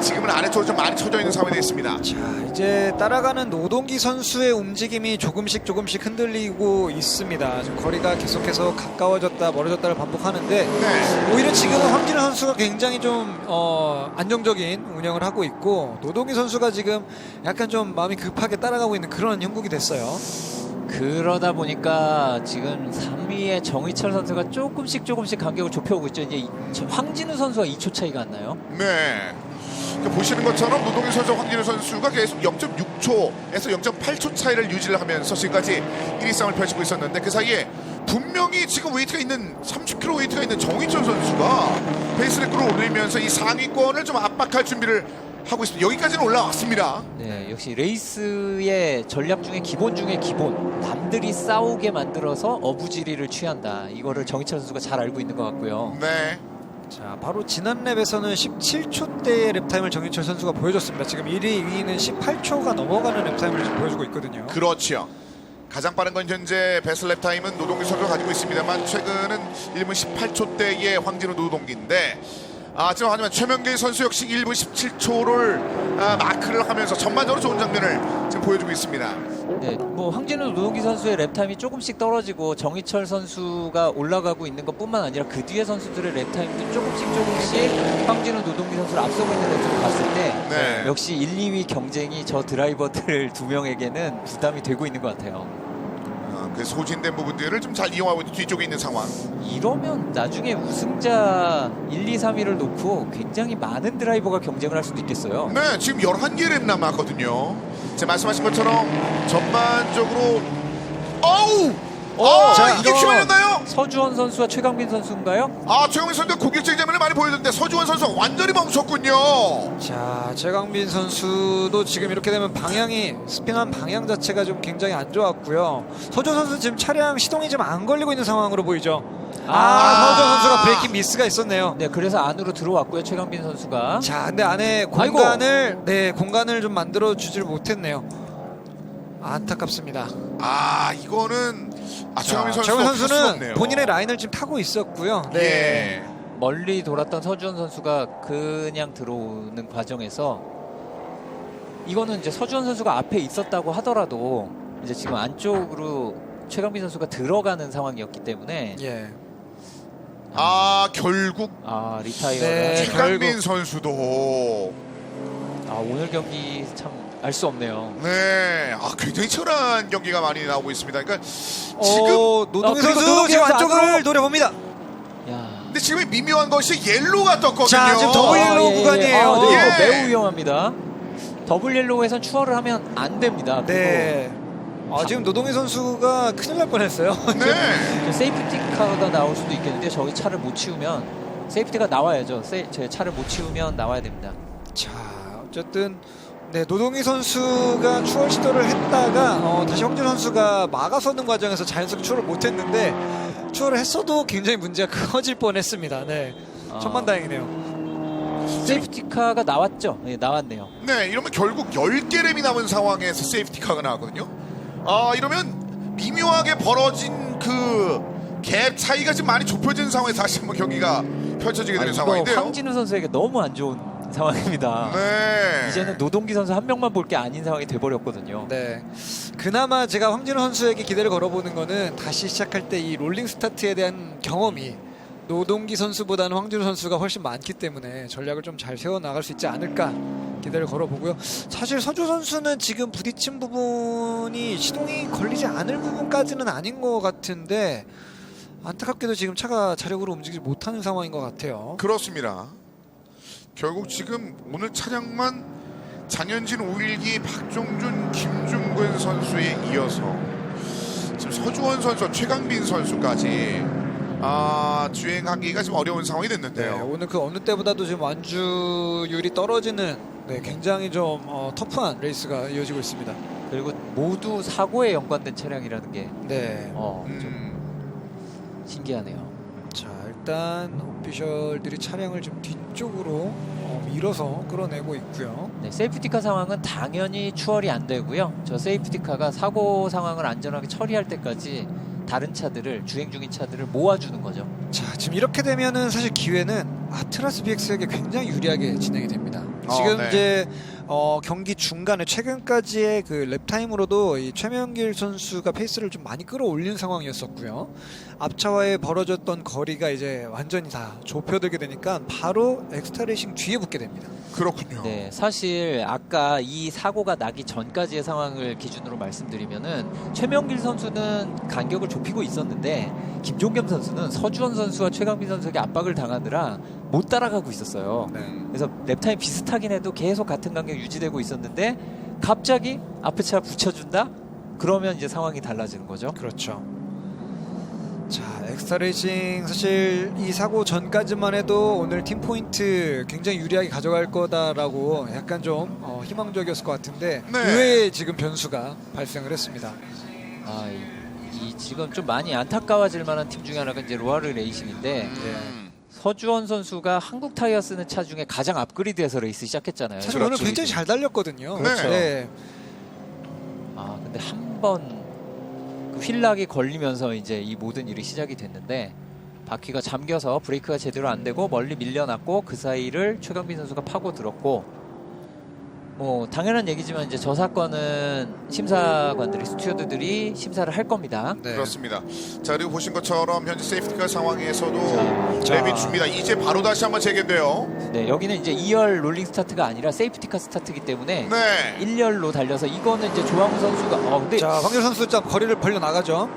지금은 아래쪽으로 좀 많이 쳐져 있는 상황이 되겠습니다. 자, 이제 따라가는 노동기 선수의 움직임이 조금씩 흔들리고 있습니다. 지금 거리가 계속해서 가까워졌다 멀어졌다를 반복하는데 네. 오히려 지금은 황진우 선수가 굉장히 좀 안정적인 운영을 하고 있고 노동기 선수가 지금 약간 좀 마음이 급하게 따라가고 있는 그런 형국이 됐어요. 그러다 보니까 지금 3위의 정희철 선수가 조금씩 간격을 좁혀오고 있죠. 이제 황진우 선수가 2초 차이가 안 나요. 네. 그러니까 보시는 것처럼 노동희 선수와 황진우 선수가 계속 0.6초에서 0.8초 차이를 유지를 하면서 지금까지 1위 싸움을 펼치고 있었는데 그 사이에 분명히 지금 웨이트가 있는 30kg 웨이트가 있는 정희철 선수가 페이스레크로 올리면서 이 상위권을 좀 압박할 준비를 하고 있습니다. 여기까지는 올라왔습니다. 네, 역시 레이스의 전략 중에 기본 중에 기본. 남들이 싸우게 만들어서 어부지리를 취한다. 이거를 정희철 선수가 잘 알고 있는 것 같고요. 네. 자, 바로 지난 랩에서는 17초대의 랩타임을 정희철 선수가 보여줬습니다. 지금 1위, 2위는 18초가 넘어가는 랩타임을 지금 보여주고 있거든요. 그렇죠. 가장 빠른 건 현재 베스트 랩 타임은 노동기 선수가 가지고 있습니다만 최근은 1분 18초대의 황진우 노동기인데 하지만 최명길 선수 역시 1분 17초를 마크를 하면서 전반적으로 좋은 장면을 지금 보여주고 있습니다. 네, 뭐 황진우 노동기 선수의 랩타임이 조금씩 떨어지고 정희철 선수가 올라가고 있는 것뿐만 아니라 그 뒤에 선수들의 랩타임도 조금씩 황진우 노동기 선수를 앞서고 있는 것을 봤을 때 네. 역시 1, 2위 경쟁이 저 드라이버들 두 명에게는 부담이 되고 있는 것 같아요. 그 소진된 부분들을 좀 잘 이용하고 있는 뒤쪽에 있는 상황. 이러면 나중에 우승자 1, 2, 3위를 놓고 굉장히 많은 드라이버가 경쟁을 할 수도 있겠어요. 네, 지금 11개 랩 남았거든요. 제가 말씀하신 것처럼 전반적으로 자, 이게 이거- 키워졌나요? 서주원 선수와 최강민 선수인가요? 최영민 선수가 공격적인 장면을 많이 보여줬는데 서주원 선수 완전히 멈췄군요. 자, 최강민 선수도 지금 이렇게 되면 방향이 스피너한 방향 자체가 좀 굉장히 안 좋았고요. 서준 선수 지금 차량 시동이 좀 안 걸리고 있는 상황으로 보이죠. 서준 선수가 브레이킹 미스가 있었네요. 네, 그래서 안으로 들어왔고요. 최강민 선수가. 자, 근데 안에 공간을 좀 만들어 주질 못했네요. 안타깝습니다. 이거는 최영민 최강민 선수는 선수는 본인의 라인을 지금 타고 있었고요. 네. 예. 멀리 돌았던 서주원 선수가 그냥 들어오는 과정에서 이거는 이제 서주원 선수가 앞에 있었다고 하더라도 이제 지금 안쪽으로 최강민 선수가 들어가는 상황이었기 때문에 예. 결국 리타이어가 네. 최강민 결국- 선수도 오늘 경기 참 알 수 없네요. 네, 굉장히 치열한 경기가 많이 나오고 있습니다. 그러니까 지금 노동희 그리고 선수 노동희 지금 선수 안쪽을 안으로. 노려봅니다. 야. 근데 지금 미묘한 것이 옐로우가 떴거든요. 자, 지금 더블 옐로우 구간이에요. 네, 이거 예. 매우 위험합니다. 더블 옐로우에선 추월을 하면 안 됩니다. 네. 지금 노동희 선수가 큰일 날 뻔했어요. 네. 세이프티카가 나올 수도 있겠는데 저기 차를 못 치우면 세이프티가 나와야죠. 제 차를 못 치우면 나와야 됩니다. 자, 어쨌든 노동희 선수가 추월 시도를 했다가 다시 황진 선수가 막아서는 과정에서 자연스럽게 추월을 못했는데 추월을 했어도 굉장히 문제가 커질 뻔했습니다. 네, 천만다행이네요. 세이프티카가 나왔죠? 네, 나왔네요. 네, 이러면 결국 10개 램이 남은 상황에서 세이프티카가 나왔거든요. 이러면 미묘하게 벌어진 그 갭 차이가 지금 많이 좁혀진 상황에서 다시 한번 경기가 펼쳐지게 되는 이거 상황인데요. 황진우 선수에게 너무 안 좋은 상황입니다. 네. 이제는 노동기 선수 한 명만 볼 게 아닌 상황이 돼버렸거든요. 네, 그나마 제가 황진우 선수에게 기대를 걸어보는 거는 다시 시작할 때 이 롤링 스타트에 대한 경험이 노동기 선수보다는 황진우 선수가 훨씬 많기 때문에 전략을 좀 잘 세워나갈 수 있지 않을까 기대를 걸어보고요. 사실 서주 선수는 지금 부딪힌 부분이 시동이 걸리지 않을 부분까지는 아닌 것 같은데 안타깝게도 지금 차가 자력으로 움직이지 못하는 상황인 것 같아요. 그렇습니다. 결국 지금 오늘 차량만 장현진, 오일기, 박종준, 김중근 선수에 이어서 지금 서주원 선수, 최강빈 선수까지 주행하기가 좀 어려운 상황이 됐는데요. 네, 오늘 그 어느 때보다도 지금 완주율이 떨어지는 굉장히 좀 터프한 레이스가 이어지고 있습니다. 그리고 모두 사고에 연관된 차량이라는 게 네. 좀 신기하네요. 자, 일단 오피셜들이 차량을 좀 뒤쪽으로 밀어서 끌어내고 있고요. 네, 세이프티카 상황은 당연히 추월이 안 되고요. 저 세이프티카가 사고 상황을 안전하게 처리할 때까지 다른 차들을 주행 중인 차들을 모아주는 거죠. 자, 지금 이렇게 되면은 사실 기회는 아트라스 BX에게 굉장히 유리하게 진행이 됩니다. 지금 네. 이제 경기 중간에 최근까지의 그 랩타임으로도 이 최명길 선수가 페이스를 좀 많이 끌어올린 상황이었었고요. 앞차와의 벌어졌던 거리가 이제 완전히 다 좁혀들게 되니까 바로 엑스타레이싱 뒤에 붙게 됩니다. 그렇군요. 네, 사실 아까 이 사고가 나기 전까지의 상황을 기준으로 말씀드리면은 최명길 선수는 간격을 좁히고 있었는데 김종겸 선수는 서주원 선수와 최강민 선수에게 압박을 당하느라 못 따라가고 있었어요. 네. 그래서 랩타임 비슷하긴 해도 계속 같은 간격 유지되고 있었는데 갑자기 앞에 차 붙여준다? 그러면 이제 상황이 달라지는 거죠. 그렇죠. 자, 엑스타레이싱 사실 이 사고 전까지만 해도 오늘 팀 포인트 굉장히 유리하게 가져갈 거다라고 약간 좀 희망적이었을 것 같은데 네. 의외의 지금 변수가 발생을 했습니다. 아, 이 지금 좀 많이 안타까워질 만한 팀 중에 하나가 이제 로아르 레이싱인데 서주원 선수가 한국 타이어 쓰는 차 중에 가장 업그레이드해서 레이스 시작했잖아요. 사실 그렇죠. 오늘 굉장히 잘 달렸거든요. 그렇죠. 네. 아, 근데 한 번 그 휠락이 걸리면서 이제 이 모든 일이 시작이 됐는데 바퀴가 잠겨서 브레이크가 제대로 안 되고 멀리 밀려났고 그 사이를 최강민 선수가 파고 들었고 뭐 당연한 얘기지만 이제 저 사건은 심사관들이 스튜어드들이 심사를 할 겁니다. 네. 그렇습니다. 자, 그리고 보신 것처럼 현재 세이프티카 상황에서도 자. 랩이 줍니다. 이제 바로 다시 한번 재개돼요. 네, 여기는 이제 2열 롤링 스타트가 아니라 세이프티카 스타트이기 때문에 네. 1열로 달려서 이거는 이제 조항우 선수가 근데 자, 황길 선수 좀 거리를 벌려 나가죠.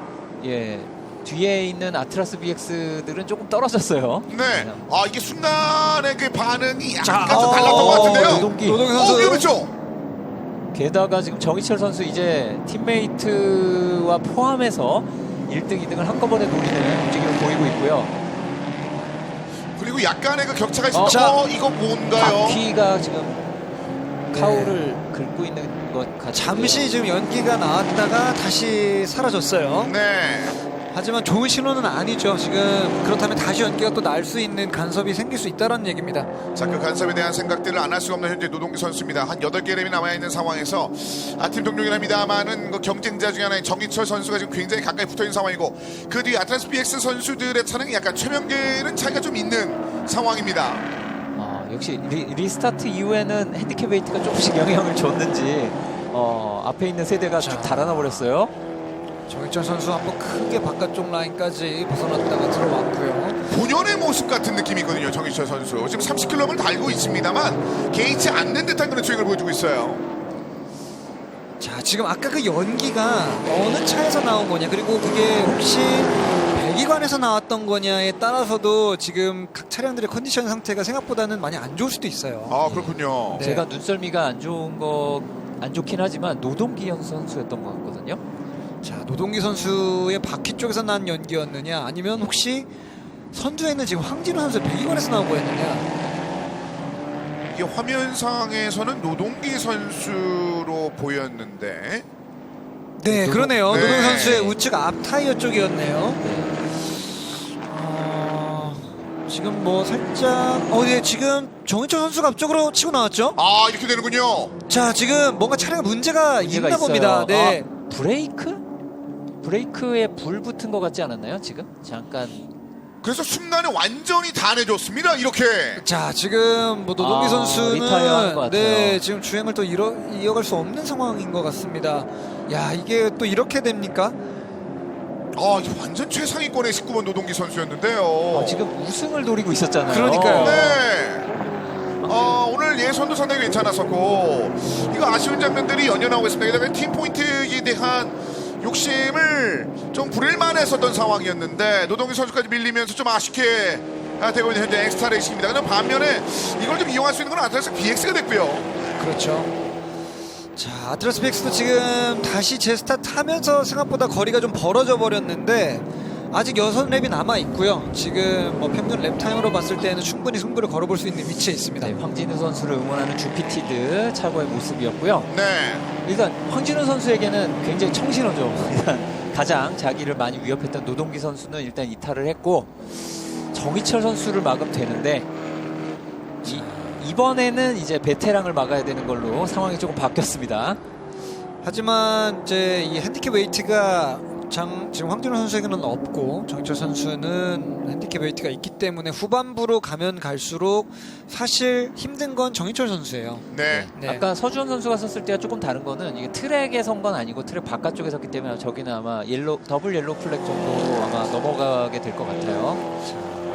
예. 뒤에 있는 아트라스 BX들은 조금 떨어졌어요. 네. 아, 이게 순간의 그 반응이 자, 약간 좀 달랐던 것 같은데요. 노동기. 노동기 선수. 위험했죠? 게다가 지금 정희철 선수 이제 팀메이트와 포함해서 1등, 2등을 한꺼번에 노리는 움직임을 보이고 있고요. 그리고 약간의 그 격차가 있습니다. 자. 이거 뭔가요? 바퀴가 지금 카우를 긁고 있는 것 같아요. 잠시 지금 연기가 나왔다가 다시 사라졌어요. 네. 하지만 좋은 신호는 아니죠. 지금 그렇다면 다시 연기가 또 날 수 있는 간섭이 생길 수 있다는 얘기입니다. 자, 그 간섭에 대한 생각들을 안 할 수가 없는 현재 노동기 선수입니다. 한 8개 랩이 남아있는 상황에서 팀 동료이랍니다만은 그 경쟁자 중에 하나인 정희철 선수가 지금 굉장히 가까이 붙어있는 상황이고 그 뒤 아트라스 BX 선수들의 차는 약간 최명계는 차이가 좀 있는 상황입니다. 역시 리스타트 이후에는 핸디캡 웨이트가 조금씩 영향을 줬는지 앞에 있는 세대가 쭉 달아나 버렸어요. 정희철 선수 한번 크게 바깥쪽 라인까지 벗어났다가 들어왔고요. 본연의 모습 같은 느낌이 있거든요. 정희철 선수. 지금 30km를 달고 있습니다만 개의치 않는 듯한 그런 주행을 보여주고 있어요. 자, 지금 아까 그 연기가 어느 차에서 나온 거냐, 그리고 그게 혹시 배기관에서 나왔던 거냐에 따라서도 지금 각 차량들의 컨디션 상태가 생각보다는 많이 안 좋을 수도 있어요. 아, 그렇군요. 네. 제가 눈썰미가 안 좋긴 하지만 노동기 선수였던 것 같거든요. 자, 노동기 선수의 바퀴 쪽에서 난 연기였느냐, 아니면 혹시 선두에는 지금 황진우 선수의 배기관에서 나온 거였느냐. 이게 화면상에서는 노동기 선수로 보였는데 네, 그러네요. 네. 노동기 선수의 우측 앞 타이어 쪽이었네요. 지금 뭐 살짝 네, 지금 정희철 선수가 앞쪽으로 치고 나왔죠. 아, 이렇게 되는군요. 자, 지금 뭔가 차량에 문제가 있나 있어요. 봅니다. 네. 브레이크에 불 붙은 것 같지 않았나요? 지금 잠깐. 그래서 순간에 완전히 다 내줬습니다. 이렇게. 자, 지금 뭐 노동기 선수는 리타이어하는 것 같아요. 네, 지금 주행을 또 이어갈 수 없는 상황인 것 같습니다. 야, 이게 또 이렇게 됩니까? 이게 완전 최상위권의 19번 노동기 선수였는데요. 지금 우승을 노리고 있었잖아요. 그러니까요. 네. 오늘 예선도 상당히 괜찮았었고 이거 아쉬운 장면들이 연연하고 있습니다. 그다음에 팀 포인트에 대한 욕심을 좀 부릴만 했었던 상황이었는데 노동기 선수까지 밀리면서 좀 아쉽게 되고 있는 현재 엑스타 레이싱입니다. 그냥 반면에 이걸 좀 이용할 수 있는 건 아트라스 BX가 됐고요. 그렇죠. 자, 아트라스 BX도 지금 다시 재스타트 하면서 생각보다 거리가 좀 벌어져 버렸는데 아직 6랩이 남아 있고요. 지금 뭐 평균 랩 타임으로 봤을 때는 충분히 승부를 걸어볼 수 있는 위치에 있습니다. 네, 황진우 선수를 응원하는 주피티드 차고의 모습이었고요. 네. 일단 황진우 선수에게는 굉장히 청신호죠. 일단 가장 자기를 많이 위협했던 노동기 선수는 일단 이탈을 했고 정희철 선수를 막으면 되는데 이번에는 이제 베테랑을 막아야 되는 걸로 상황이 조금 바뀌었습니다. 하지만 이제 이 핸디캡 웨이트가 지금 황준호 선수에게는 없고 정희철 선수는 핸디캡 웨이트가 있기 때문에 후반부로 가면 갈수록 사실 힘든 건 정희철 선수예요. 네. 네. 아까 서주원 선수가 썼을 때가 조금 다른 거는 이게 트랙에 선 건 아니고 트랙 바깥쪽에 섰기 때문에 저기는 아마 더블 옐로우 플렉 정도로 아마 넘어가게 될 것 같아요.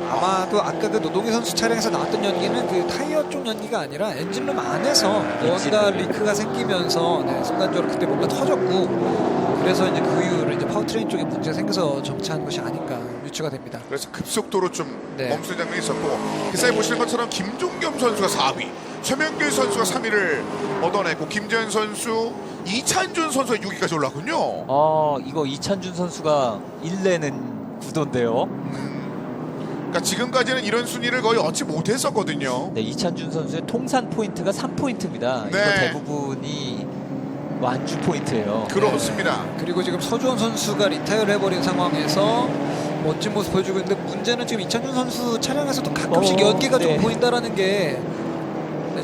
아마도 아까 그 노동희 선수 차량에서 나왔던 연기는 그 타이어 쪽 연기가 아니라 엔진룸 안에서 뭔가 리크가 생기면서 순간적으로 그때 뭔가 터졌고 그래서 이제 그 이후로 이제 파워트레인 쪽에 문제가 생겨서 정차한 것이 아닌가 유추가 됩니다. 그래서 급속도로 좀 네. 멈춘 장면이 있었고 기사에 보시는 것처럼 김종겸 선수가 4위, 최명길 선수가 3위를 얻어냈고 김재현 선수, 이찬준 선수가 6위까지 올랐군요. 이거 이찬준 선수가 1레는 구도인데요. 그러니까 지금까지는 이런 순위를 거의 얻지 못했었거든요. 네, 이찬준 선수의 통산 포인트가 3포인트입니다. 네. 이거 대부분이 완주 포인트예요. 그렇습니다. 그리고 지금 서주원 선수가 리타이어를 해버린 상황에서 멋진 모습 보여주고 있는데 문제는 지금 이찬준 선수 차량에서도 가끔씩 연기가 좀 네. 보인다라는 게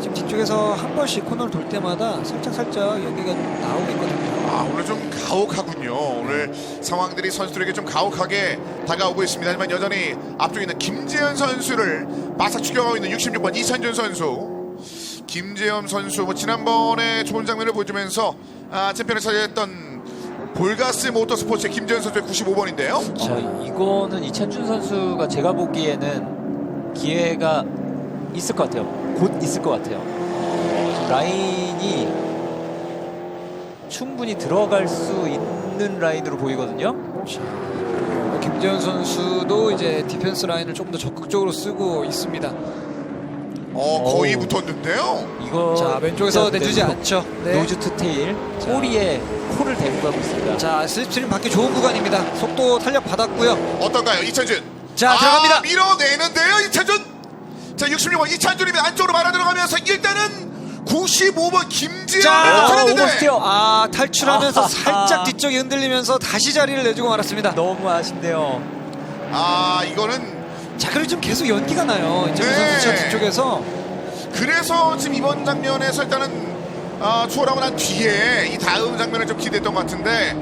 지금 뒤쪽에서 한 번씩 코너를 돌 때마다 살짝 연기가 나오고 있거든요. 오늘 좀 가혹하군요. 오늘 상황들이 선수들에게 좀 가혹하게 다가오고 있습니다. 하지만 여전히 앞쪽에 있는 김재현 선수를 마사 추격하고 있는 66번 이찬준 선수. 김재현 선수 지난번에 좋은 장면을 보여주면서 챔피언을 차지했던 볼가스 모터스포츠의 김재현 선수의 95번인데요. 자, 이거는 이찬준 선수가 제가 보기에는 기회가 있을 것 같아요. 곧 있을 것 같아요. 지금 라인이 충분히 들어갈 수 있는 라인으로 보이거든요. 김재현 선수도 이제 디펜스 라인을 조금 더 적극적으로 쓰고 있습니다. 거의 어우. 붙었는데요. 이거 자, 왼쪽에서 진짜 내주지 노- 않죠. 네. 노즈 투 테일 꼬리에 코를 대고 가고 있습니다. 자, 슬립스트림 받기 좋은 구간입니다. 속도 탄력 받았고요. 어떤가요, 이찬준? 자, 들어갑니다. 밀어내는데요, 이찬준. 자, 66번 이찬준이 안쪽으로 말아 들어가면서 일단은 95번 김재현 자, 탈했는데 오버스티어. 탈출하면서 살짝 뒤쪽이 흔들리면서 다시 자리를 내주고 말았습니다. 너무 아쉽네요. 이거는 자, 그리고 지금 계속 연기가 나요. 이제 네. 선수 차 뒤쪽에서. 그래서 지금 이번 장면에서 일단은 추월하고 난 뒤에 이 다음 장면을 좀 기대했던 것 같은데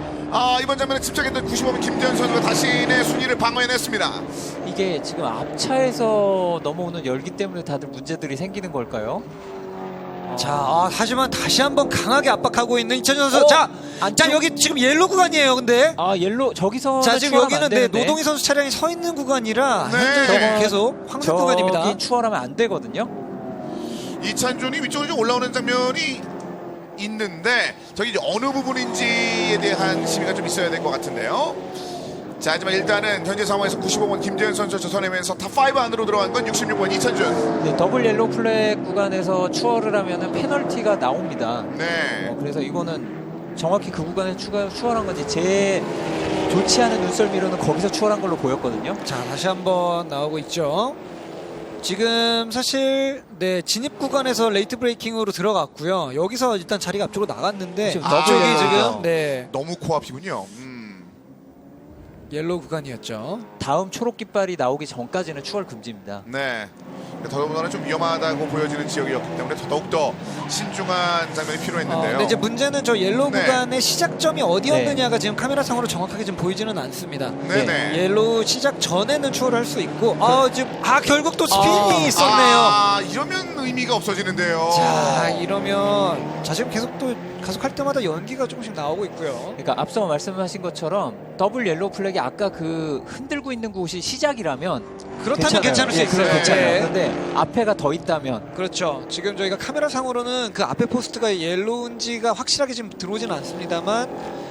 이번 장면에 집착했던 95번 김재현 선수가 자신의 순위를 방어해냈습니다. 이게 지금 앞차에서 넘어오는 열기 때문에 다들 문제들이 생기는 걸까요? 자, 하지만 다시 한번 강하게 압박하고 있는 이찬준 선수. 자, 안쪽. 여기 지금 옐로 구간이에요. 근데 옐로 저기서 자, 지금 여기는 노동희 선수 차량이 서 있는 구간이라 네. 현재 저거- 계속 황색 구간입니다. 저기 추월하면 안 되거든요. 이찬준이 위쪽으로 좀 올라오는 장면이 있는데 저기 이제 어느 부분인지에 대한 심의가 좀 있어야 될 것 같은데요. 자, 하지만 일단은 현재 상황에서 95번 김재현 선수 젖어내면서 탑5 안으로 들어간 건 66번 이찬준. 네, 더블 옐로우 플렉 구간에서 추월을 하면은 페널티가 나옵니다. 네. 그래서 이거는 정확히 그 구간에 추월한 건지 제 좋지 않은 눈썰미로는 거기서 추월한 걸로 보였거든요. 자, 다시 한번 나오고 있죠. 지금 사실 진입 구간에서 레이트 브레이킹으로 들어갔고요. 여기서 일단 자리가 앞쪽으로 나갔는데 지금 앞쪽이 더블 지금 옐로우죠. 너무 코앞이군요. 옐로우 구간이었죠. 다음 초록 깃발이 나오기 전까지는 추월 금지입니다. 네. 더더군다나 좀 위험하다고 보여지는 지역이었기 때문에 더욱더 신중한 장면이 필요했는데요. 근데 이제 문제는 저 옐로우 네. 구간의 시작점이 어디였느냐가 지금 카메라상으로 정확하게 지금 보이지는 않습니다. 네네. 옐로우 시작 전에는 추월할 수 있고 지금 결국 또 스피닝이 있었네요. 이러면 의미가 없어지는데요. 자, 이러면 지금 계속 또 가속할 때마다 연기가 조금씩 나오고 있고요. 그러니까 앞서 말씀하신 것처럼 더블 옐로우 플렉이 아까 그 흔들고 있는 곳이 시작이라면 그렇다면 괜찮을 수 예, 있어요. 괜찮아요. 네. 그런데 앞에가 더 있다면 그렇죠. 지금 저희가 카메라상으로는 그 앞에 포스트가 옐로우인지가 확실하게 지금 들어오지는 않습니다만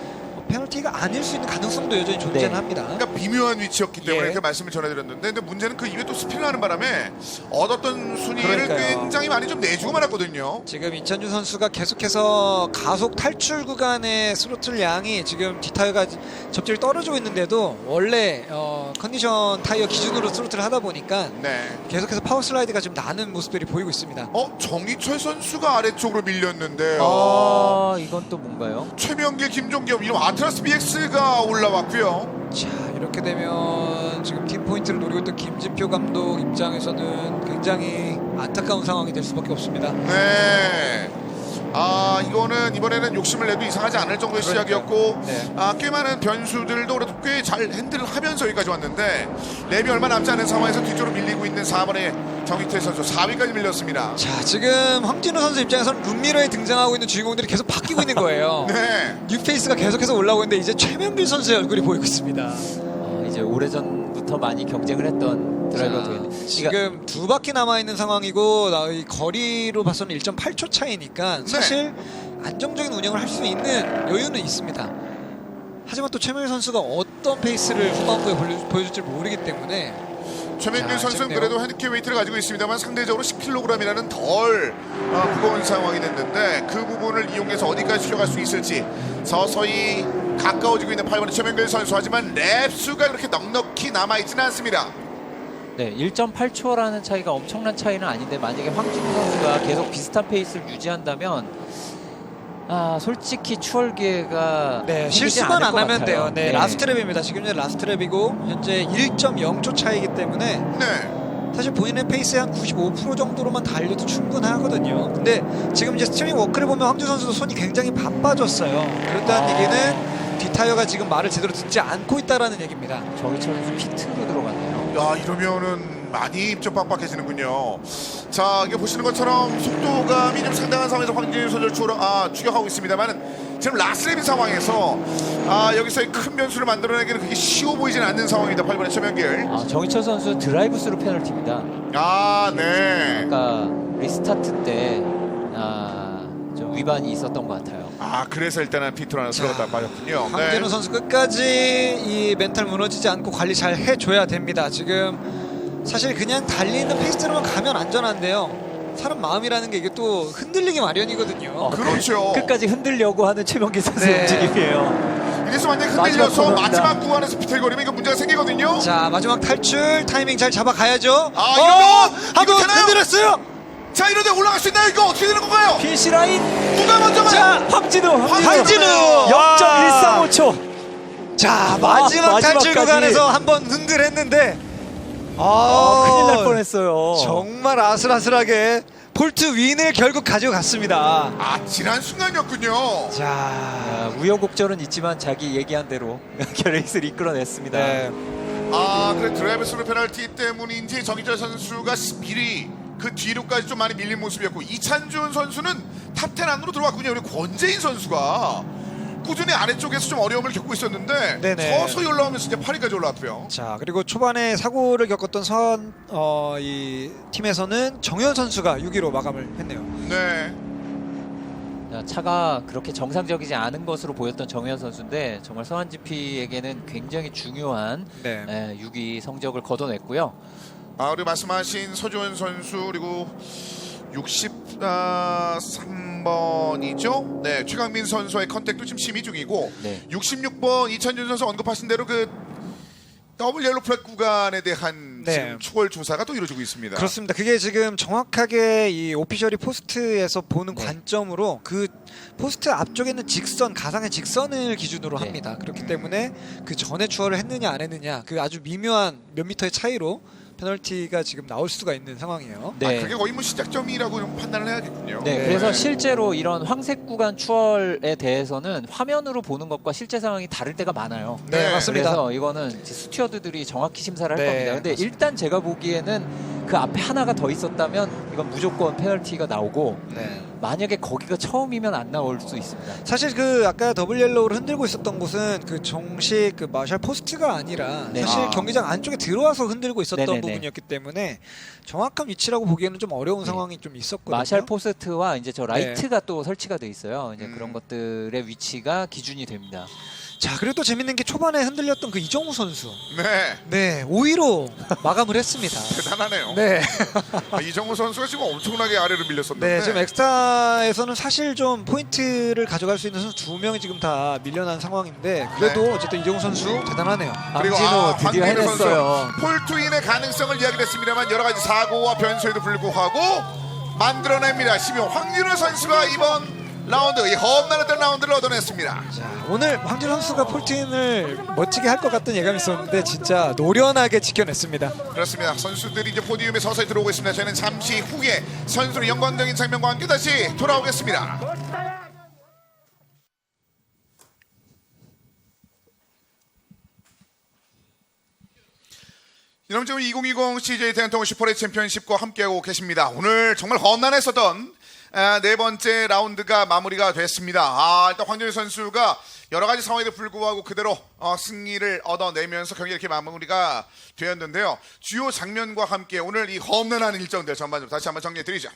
페널티가 아닐 수 있는 가능성도 여전히 존재는 네. 합니다. 그러니까 미묘한 위치였기 때문에 예. 이렇게 말씀을 전해드렸는데 근데 문제는 그 이후에 또 스피를 하는 바람에 얻었던 순위를 그러니까요. 굉장히 많이 좀 내주고 말았거든요. 지금 이찬준 선수가 계속해서 가속 탈출 구간의 스로틀 양이 지금 뒷타이어가 접지를 떨어지고 있는데도 원래 컨디션 타이어 기준으로 스로틀을 하다 보니까 네. 계속해서 파워 슬라이드가 좀 나는 모습들이 보이고 있습니다. 정희철 선수가 아래쪽으로 밀렸는데요. 이건 또 뭔가요? 최명길, 김종겸 이런 아트라스 BX가 올라왔고요. 자, 이렇게 되면 지금 팀 포인트를 노리고 있던 김진표 감독 입장에서는 굉장히 안타까운 상황이 될 수밖에 없습니다. 네. 이거는 이번에는 욕심을 내도 이상하지 않을 정도의 시작이었고 네. 꽤 많은 변수들도 그래도 꽤 잘 핸들을 하면서 여기까지 왔는데 랩이 얼마 남지 않은 상황에서 뒤쪽으로 밀리고 있는 4번의 정희태 선수 4위까지 밀렸습니다. 자, 지금 황진우 선수 입장에서는 룸미러에 등장하고 있는 주인공들이 계속 바뀌고 있는 거예요. 네. 뉴페이스가 계속해서 올라오고 있는데 이제 최명길 선수의 얼굴이 보이고 있습니다. 이제 오래전부터 많이 경쟁을 했던 드라이버가 되겠네. 그러니까 지금 두 바퀴 남아 있는 상황이고 이 거리로 봐서는 1.8초 차이니까 사실 안정적인 운영을 할 수 있는 여유는 있습니다. 하지만 또 최명길 선수가 어떤 페이스를 후반부에 보여줄지 모르기 때문에 최명길 자, 선수는 재밌네요. 그래도 핸디캡 웨이트를 가지고 있습니다만 상대적으로 10kg이라는 덜 무거운 상황이 됐는데 그 부분을 이용해서 어디까지 수려갈 수 있을지 서서히 가까워지고 있는 8번의 최명길 선수. 하지만 랩수가 그렇게 넉넉히 남아있지는 않습니다. 네, 1.8초라는 차이가 엄청난 차이는 아닌데 만약에 황진우 선수가 계속 비슷한 페이스를 유지한다면 솔직히 추월기회가 네, 실수만 안 하면 돼요. 네, 라스트 랩입니다. 지금 현재 라스트 랩이고 현재 1.0초 차이기 때문에 네. 사실 본인의 페이스의 한 95% 정도로만 달려도 충분하거든요. 근데 지금 이제 스트리밍 워크를 보면 황진우 선수도 손이 굉장히 바빠졌어요. 그렇다는 얘기는 뒷타이어가 지금 말을 제대로 듣지 않고 있다라는 얘기입니다. 정희철 선수 피트로 들어갔네요. 이러면은 많이 좀 빡빡해지는군요. 자, 이게 보시는 것처럼 속도감이 좀 상당한 상황에서 황진우 선수를 추격하고 있습니다만 지금 라스랩인 상황에서 여기서의 큰 변수를 만들어내기는 그게 쉬워 보이지는 않는 상황입니다. 8번의 최명길. 정희철 선수 드라이브 스루 페널티입니다. 네. 아까 리스타트 때 좀 위반이 있었던 것 같아요. 그래서 일단은 피트로 하나 들어갔다 빠졌군요. 황진우 선수 끝까지 이 멘탈 무너지지 않고 관리 잘 해줘야 됩니다. 지금 사실 그냥 달리는 페이스로만 가면 안전한데요. 사람 마음이라는 게 이게 또 흔들리기 마련이거든요. 그렇죠. 끝까지 흔들려고 하는 최명길 선수 네. 움직임이에요. 이래서 만약에 마지막 흔들려서 코너입니다. 마지막 구간에서 비틀거리면 이거 문제가 생기거든요. 자, 마지막 탈출 타이밍 잘 잡아가야죠. 이러면 한번 이거 되나요? 흔들었어요. 자, 이런데 올라갈 수 있나요? 이거 어떻게 되는 건가요? 피니시 라인. 누가 먼저 가요? 자, 황진우. 황진우. 0.135초. 자, 마지막 탈출 마지막까지. 구간에서 한번 흔들했는데 큰일 날 뻔했어요. 정말 아슬아슬하게 폴트 윈을 결국 가져갔습니다. 지난 순간이었군요. 자, 우여곡절은 있지만 자기 얘기한 대로 레이스를 이끌어냈습니다. 네. 그래 드라이브 스루 페널티 때문인지 정희철 선수가 미리 그 뒤로까지 좀 많이 밀린 모습이었고 이찬준 선수는 탑10 안으로 들어왔군요. 그리고 권재인 선수가 꾸준히 아래쪽에서 좀 어려움을 겪고 있었는데 네네. 서서히 올라오면서 이제 8위까지 올라왔고요. 자, 그리고 초반에 사고를 겪었던 이 팀에서는 정현 선수가 6위로 마감을 했네요. 네. 차가 그렇게 정상적이지 않은 것으로 보였던 정현 선수인데 정말 서한 GP에게는 굉장히 중요한 네. 6위 성적을 거둬냈고요. 그리고 말씀하신 서주원 선수 그리고 63번이죠. 네, 최강민 선수와의 컨택도 지금 심의 중이고 네. 66번 이찬준 선수 언급하신 대로 그 더블 옐로 플랫 구간에 대한 네. 지금 추월 조사가 또 이루어지고 있습니다. 그렇습니다. 그게 지금 정확하게 이 오피셜이 포스트에서 보는 네. 관점으로 그 포스트 앞쪽에 있는 직선, 가상의 직선을 기준으로 네. 합니다. 그렇기 때문에 그 전에 추월을 했느냐 안 했느냐 그 아주 미묘한 몇 미터의 차이로 페널티가 지금 나올 수가 있는 상황이에요. 네. 그게 거의 뭐 시작점이라고 좀 판단을 해야겠군요. 네, 그래서 실제로 이런 황색 구간 추월에 대해서는 화면으로 보는 것과 실제 상황이 다를 때가 많아요. 네, 맞습니다. 그래서 이거는 이제 스튜어드들이 정확히 심사를 할 네, 겁니다. 근데 맞습니다. 일단 제가 보기에는 그 앞에 하나가 더 있었다면 이건 무조건 페널티가 나오고 네. 만약에 거기가 처음이면 안 나올 수 있습니다. 사실 그 아까 더블 옐로우를 흔들고 있었던 곳은 그 정식 그 마샬 포스트가 아니라 네. 사실 경기장 안쪽에 들어와서 흔들고 있었던 네네네. 부분이었기 때문에 정확한 위치라고 보기에는 좀 어려운 상황이 좀 있었거든요. 마샬 포스트와 이제 저 라이트가 또 설치가 돼 있어요. 이제 그런 것들의 위치가 기준이 됩니다. 자, 그리고 또 재밌는 게 초반에 흔들렸던 그 이정우 선수. 네, 네, 5위로 마감을 했습니다. 대단하네요. 네. 이정우 선수가 지금 엄청나게 아래로 밀렸었는데 네, 지금 엑스타에서는 사실 좀 포인트를 가져갈 수 있는 선수 2명이 지금 다 밀려난 상황인데 그래도 어쨌든 이정우 선수 대단하네요. 그리고 황진우 드디어 황진우 해냈어요. 선수 폴트윈의 가능성을 이야기했습니다만 여러 가지 사고와 변수에도 불구하고 만들어냅니다. 12호 황진우 선수가 이번 라운드 이 험난했던 라운드를 얻어냈습니다. 자, 오늘 황진우 선수가 폴틴을 멋지게 할 것 같은 예감이 있었는데 진짜 노련하게 지켜냈습니다. 그렇습니다. 선수들이 이제 포디움에 서서히 들어오고 있습니다. 저희는 잠시 후에 선수의 영광적인 장면과 함께 다시 돌아오겠습니다. 여러분 지금 2020 CJ 대한통운 슈퍼레이 챔피언십과 함께하고 계십니다. 오늘 정말 험난했었던 네 번째 라운드가 마무리가 됐습니다. 일단 황준일 선수가 여러 가지 상황에도 불구하고 그대로 승리를 얻어내면서 경기 이렇게 마무리가 되었는데요. 주요 장면과 함께 오늘 이 험난한 일정들 전반적으로 다시 한번 정리해드리죠.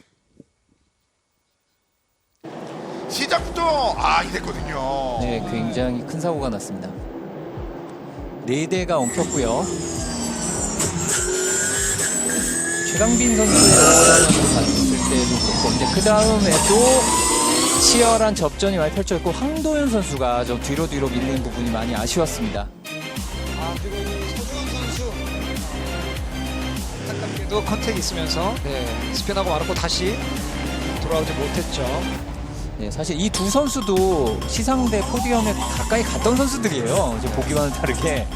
시작부터 이랬거든요. 네, 굉장히 큰 사고가 났습니다. 4대가 엉켰고요. 최강빈 선수의 오버라운을 봤을 때도 그렇고 이제 그 다음에도 치열한 접전이 많이 펼쳐졌고 황도현 선수가 좀 뒤로 밀린 부분이 많이 아쉬웠습니다. 그리고 이 서주원 선수 안타깝게도 컨택이 있으면서 스피너하고 말았고 다시 돌아오지 못했죠. 네, 사실 이 두 선수도 시상대 포디엄에 가까이 갔던 선수들이에요. 이제 보기와는 다르게.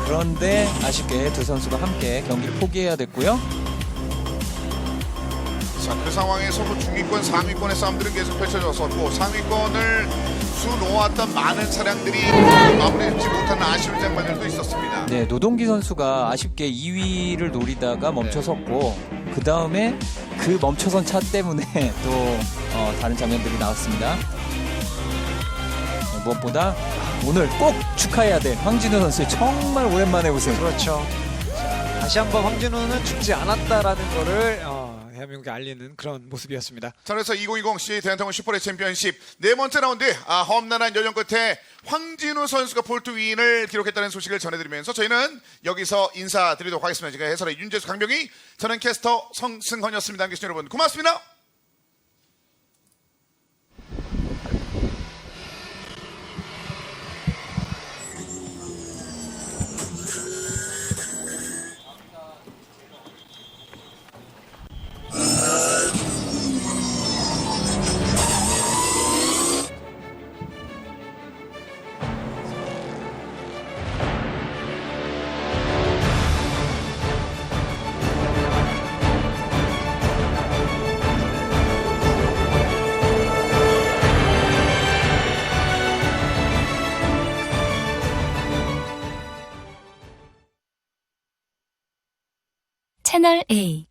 그런데 아쉽게 두 선수가 함께 경기를 포기해야 됐고요. 자, 그 상황에서 중위권, 상위권의 싸움들은 계속 펼쳐졌었고 상위권을 수놓았던 많은 차량들이 마무리하지 못하는 아쉬운 장면들도 있었습니다. 네, 노동기 선수가 아쉽게 2위를 노리다가 멈춰섰고 그 다음에 그 멈춰선 차 때문에 또 다른 장면들이 나왔습니다. 무엇보다 오늘 꼭 축하해야 될 황진우 선수의 정말 오랜만에 우승. 그렇죠. 자, 다시 한번 황진우는 죽지 않았다라는 거를 대한민국에 알리는 그런 모습이었습니다. 자, 그래서 2020 CJ 대한통운 슈퍼레이 챔피언십 네 번째 라운드 험난한 여정 끝에 황진우 선수가 폴트 윈을 기록했다는 소식을 전해드리면서 저희는 여기서 인사드리도록 하겠습니다. 지금 해설의 윤재수, 강병희, 저는 캐스터 성승헌이었습니다. 함께해 주신 여러분 고맙습니다. 채널 A